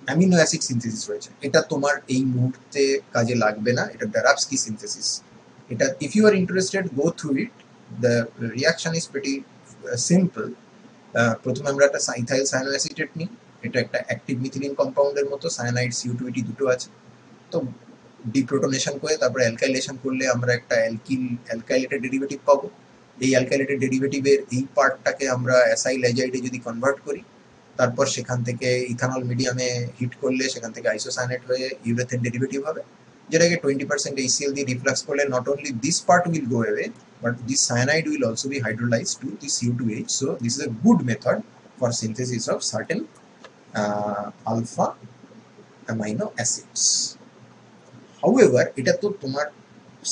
অ্যামিনো অ্যাসিড সিনথেসিস রয়েছে, এটা তোমার এই মুহূর্তে কাজে লাগবে না, এটা ডারাবস্কি সিনথেসিস। এটা if you are interested go through it, the reaction is pretty simple. প্রথমে আমরা একটা ইথাইল সায়ানোঅ্যাসিটেট নিই, এটা একটা অ্যাক্টিভ মিথিলিন কম্পাউন্ডের মতো, সায়ানাইড CO2 দুটো আছে, তো ডিপ্রোটনেশন করে তারপরে অ্যালকাইলেশন করলে আমরা একটা অ্যালকাইলেটেড ডেরিভেটিভ পাবো। এই অ্যালকাইলেটেড ডেরিভেটিভের এই পার্টটাকে আমরা অ্যাসাইল অ্যাজাইডে যদি কনভার্ট করি, তারপর সেখান থেকে ইথানল মিডিয়ামে হিট করলে সেখান থেকে আইসোসায়ানেট হয়ে ইউরেথেন ডেরিভেটিভ হবে, যেটাকে 20% HCl দিয়ে রিফ্লাক্স করলে not only this part will go away but this cyanide will also be hydrolyzed to the CO2H. So this is a good method for synthesis of certain alpha amino acids. However, এটা তো তোমার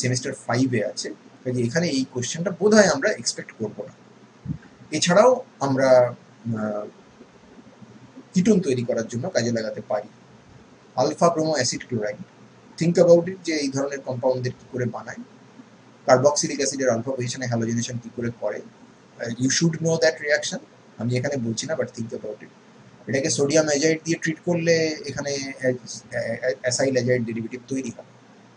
semester 5-এ আছে, কাজে এখানে এই কোশ্চেনটা বোধহয় আমরা এক্সপেক্ট করব না। এছাড়াও আমরা কিটোন তৈরি করার জন্য কাজে লাগাতে পারি alpha bromo acid chloride. Think about it যে এই ধরনের কম্পাউন্ডদের কি করে বানায়, কার্বক্সিলিক অ্যাসিডের আলফা পজিশনে হ্যালোজেনেশন কি করে করে, you should know that reaction, আমি এখানে বলছি না, বাট থিঙ্ক অ্যাবাউট ইট। এটাকে সোডিয়াম অ্যাজাইড দিয়ে ট্রিট করলে এখানে অ্যাসাইল অ্যাজাইড ডেরিভেটিভ তৈরি হয়,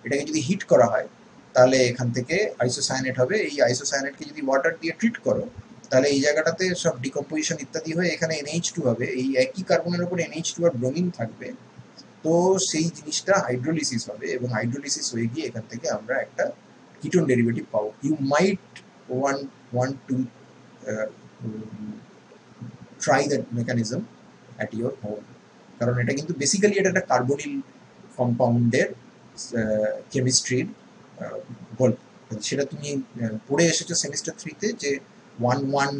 এটাকে যদি হিট করা হয় তাহলে এখান থেকে আইসোসায়ানেট হবে, এই আইসোসায়ানেটকে যদি ওয়াটার দিয়ে ট্রিট করো তাহলে এই জায়গাটাতে সব ডিকম্পোজিশন ইত্যাদি হয়ে এখানে NH2 হবে, এই একই কার্বনের উপর NH2 আর ব্রোমিন থাকবে, তো সেই জিনিসটা হাইড্রোলিসিস হবে এবং হাইড্রোলিসিস হয়ে গিয়ে এখান থেকে আমরা একটা কিটোন ডেরিভেটিভ পাবো। You might want to try that mechanism at your home, কারণ এটা কিন্তু বেসিক্যালি এটা একটা কার্বনিল কম্পাউন্ডের কেমিস্ট্রির গল্প, সেটা তুমি পড়ে এসেছো সেমিস্টার 3-তে যে 1,1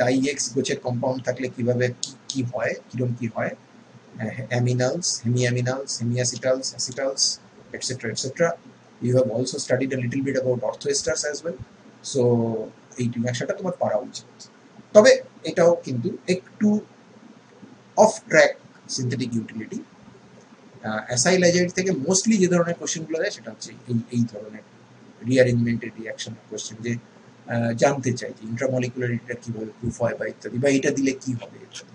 ডাইএক্স গোছের কম্পাউন্ড থাকলে কিভাবে কি হয়, কিরকম কি হয়, aminals, hemiaminals, hemiacetals, acetals, etc. etc. You have also studied a little bit about orthoesters as well. So এই রিঅ্যাকশনটা তোমার পড়া উচিত। তবে এটাও কিন্তু একটু of track synthetic utility. Acyl azide থেকে মোস্টলি যে ধরনের কোশ্চেনগুলো দেয় সেটা হচ্ছে এই ধরনের রিঅ্যারেঞ্জমেন্টের রিঅ্যাকশনের কোশ্চেন, যে জানতে চাই যে ইন্ট্রামলিকুলারিটিটা কীভাবে প্রুফ হয় বা ইত্যাদি, বা এটা দিলে কি হবে ইত্যাদি।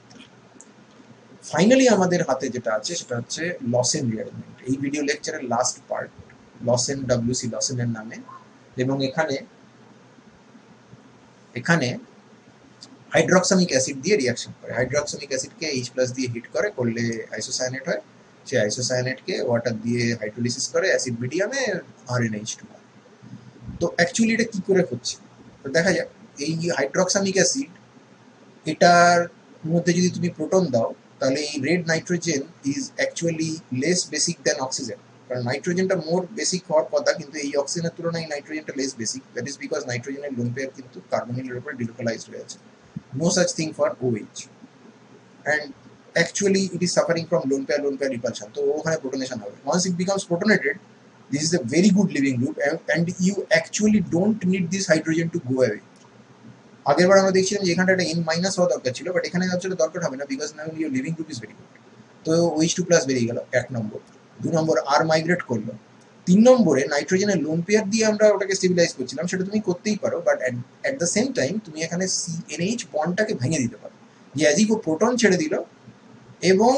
ফাইনালি আমাদের হাতে যেটা আছে সেটা হচ্ছে লসেন রিঅ্যারেঞ্জমেন্ট, এই ভিডিও লেকচারের লাস্ট পার্ট, লসেন WC লসেনের নামে, এবং এখানে হাইড্রক্সামিক অ্যাসিড দিয়ে রিঅ্যাকশন করে, হাইড্রক্সামিক অ্যাসিডকে H+ দিয়ে হিট করলে আইসোসায়ানেট হয়, সেই আইসোসায়ানেটকে ওয়াটার দিয়ে হাইড্রোলিসিস করে অ্যাসিড মিডিয়ামে RnH2 হয়। তো অ্যাকচুয়ালি এটা কি করে হচ্ছে তো দেখা যাক। এই হাইড্রক্সামিক অ্যাসিড, এটার মধ্যে যদি তুমি প্রোটন দাও তাহলে এই red nitrogen is actually less basic than oxygen, কারণ নাইট্রোজেনটা মোর বেসিক হওয়ার কথা, কিন্তু এই অক্সিজেনের তুলনায় নাইট্রোজেনটা less basic, that is because নাইট্রোজেনের লোন পেয়ার কিন্তু কার্বনিলের উপরে ডিলোকালাইজড হয়ে আছে। No such thing for OH, and actually it is suffering from lone pair repulsion, তো ওখানে প্রোটনেশন হবে। once it becomes protonated, this is a very good living group and you actually don't need this hydrogen to go away. আগের বার আমরা দেখছিলাম যে এখানটা একটা N- হওয়া দরকার ছিল, বাট এখানে আসলে দরকার হবে না, because now your living group is very good. তো OH2+ বেরিয়ে গেল 1 নম্বর, 2 নম্বর আর মাইগ্রেট করলো, 3 নম্বরে নাইট্রোজেনের লোন পেয়ার দিয়ে আমরা ওটাকে স্টেবিলাইজ করছিলাম, সেটা তুমি করতেই পারো, but at the same time তুমি এখানে CNH বন্ডটাকে ভেঙে দিতে পারো, যে অ্যাজ ও প্রোটন ছেড়ে দিল এবং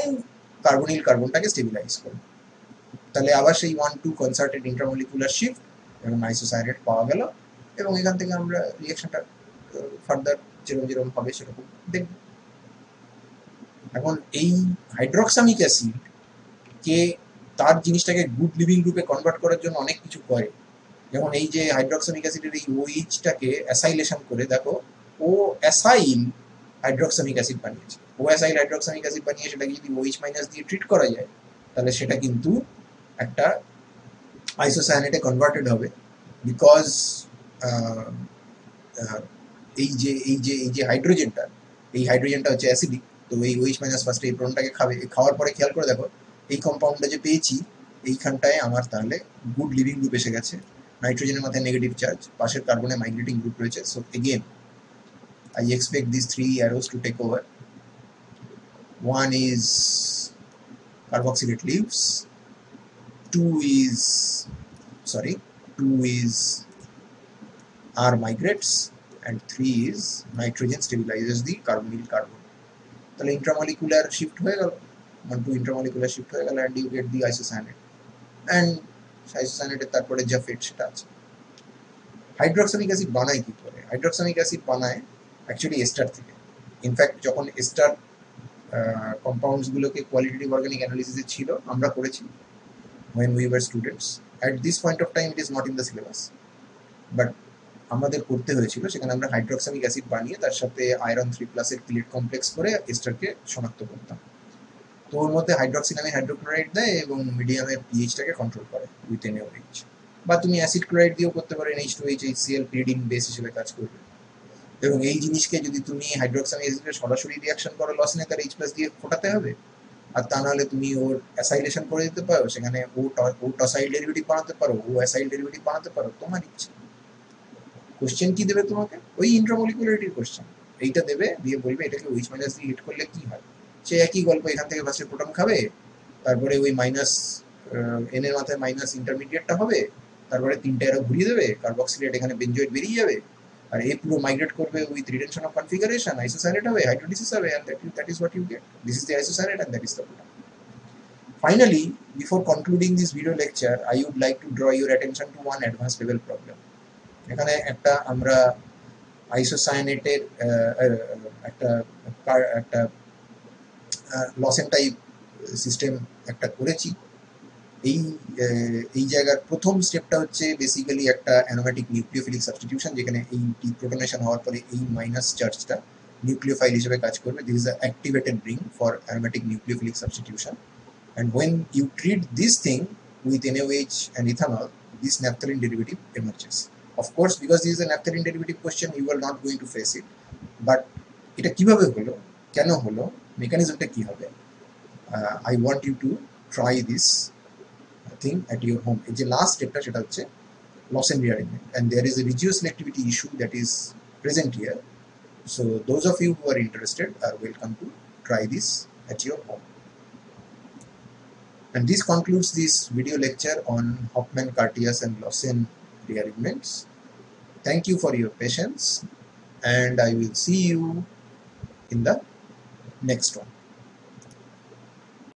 কার্বনটাকে স্টেবিলাইজ করবে, তাহলে আবার সেই 1-2 কনসার্টেড ইন্ট্রামলিকুলার শিফট এবং আইসোসায়ানেট পাওয়া গেল, এবং এখান থেকে আমরা রিঅ্যাকশনটা ফার্দার যেরকম হবে সেরকম দেখব। এখন এই হাইড্রক্সামিক অ্যাসিড কে তার জিনিসটাকে গুড লিভিং গ্রুপে কনভার্ট করার জন্য অনেক কিছু করে, যেমন এই যে হাইড্রক্সামিক অ্যাসিডের এই OH-টাকে অ্যাসাইলেশন করে দেখো, ও অ্যাসাইল হাইড্রক্সামিক অ্যাসিড বানিয়েছে, ও অ্যাসাইল হাইড্রক্সামিক অ্যাসিড বানিয়ে সেটাকে যদি OH- দিয়ে ট্রিট করা যায় তাহলে সেটা কিন্তু একটা আইসোসায়ানেটে কনভার্টেড হবে, বিকজ এই যে হাইড্রোজেনটা হচ্ছে অ্যাসিডিক, তো এই OH- ফার্স্টে এই প্রোটনটাকে খাওয়ার পরে খেয়াল করে দেখো এই কম্পাউন্ডটা যে পেয়েছি এইখানটায় আমার তাহলে গুড লিভিং গ্রুপ এসে গেছে, নাইট্রোজেনের মাথায় নেগেটিভ চার্জ, পাশের কার্বনে মাইগ্রেটিং গ্রুপ রয়েছে। So again I expect these three arrows to take over. One is carboxylate leaves, two is sorry, two is R migrates, and three is nitrogen stabilizes the carbonyl carbon. তাহলে intramolecular shift হয়ে গেল, 1 to intramolecular shift হয়ে গেল, and you get the isocyanate. And isocyanate তারপরে যা ফেট সেটা আছে। হাইড্রোক্সামিক acid বানায় কি করে? হাইড্রোক্সামিক অ্যাসিড বানায় অ্যাকচুয়ালি এস্টার থেকে। ইনফ্যাক্ট যখন এস্টার কম্পাউন্ডস গুলোকে কোয়ালিটেটিভ অর্গানিক অ্যানালিসিসে ছিল, আমরা করেছি when we were students. At this point of time it is not in the syllabus, but আমাদের করতে হয়েছিল। সেখানে আমরা হাইড্রোক্সামিক অ্যাসিড বানিয়ে তার সাথে আয়রন 3+ এর প্লেট কমপ্লেক্স করে এস্টারকে শনাক্ত করতাম। তো ওর মধ্যে হাইড্রোক্সিলামিন হাইড্রোক্লোরাইড দেয় এবং মিডিয়ামের পিএইচটাকে কন্ট্রোল করে উইথ NaOH। বা তুমি অ্যাসিড ক্লোরাইড দিয়েও করতে পারো, NH2H HCl পিরিডিন বেস হিসেবে কাজ করবে। এবং এই জিনিসকে যদি তুমি হাইড্রোক্সামিক অ্যাসিডের সরাসরি রিয়াকশন করো লসনে, তার H+ দিয়ে ফোটাতে হবে। আর তা নাহলে তুমি ওর অ্যাসাইলেশন করে দিতে পারো, সেখানে ও টসাইল ডেরিভেটিভ বানাতে পারো, ও অ্যাসাইল ডেরিভেটিভ বানাতে পারো, তোমার ইচ্ছে। কোশ্চেন কি দেবে তোমাকে? ওই ইন্ট্রামলিকুলারিটির কোশ্চেন। এইটা দেবে, দিয়ে বলবে এটাকে OH- দিয়ে হিট করলে কি হয়। সে একই গল্প, এখান থেকে ফার্স্টে প্রোটন খাবে, তারপরে ওই মাইনাস এন এর মাথায় মাইনাস ইন্টারমিডিয়েটটা হবে, তারপরে 3টে অ্যারো ঘুরিয়ে দেবে, কার্বক্সিলেট এখানে বেঞ্জয়েড বেরিয়ে যাবে, আর এই পুরো মাইগ্রেট করবে with retention of configuration, isocyanate হবে, হাইড্রোলিসিস হবে, and that is what you get. This is the isocyanate and that is the proton. Finally, before concluding this video lecture, I would like to draw your attention to one advanced level problem. এখানে একটা আমরা আইসোসায়ানেটের একটা একটা Lausanne type system একটা করেছি। এই জায়গার প্রথম স্টেপটা হচ্ছে বেসিক্যালি একটা অ্যারোমেটিক নিউক্লিওফিলিক সাবস্টিটিউশন, যেখানে এই ডিপ্রোটনেশন হওয়ার পরে এই মাইনাস চার্জটা নিউক্লিওফাইল হিসেবে কাজ করবে। This is a activated ring for aromatic nucleophilic substitution, and when you treat this thing with NaOH and ethanol, this naphthalene derivative emerges. Of course, because this is a naphthalene derivative question, you are not going to face it, but এটা কিভাবে হলো, কেন হলো, মেকানিজমটা কি হবে, I want you to try this thing at your home. এই যে last স্টেপটা সেটা হচ্ছে Lawson rearrangement, and there is a regioselectivity issue that is present here. So those of you who are interested are welcome to try this at your home. And this concludes this video lecture on Hofmann, Cartius and Lawson rearrangements. Thank you for your patience, and I will see you in the next one.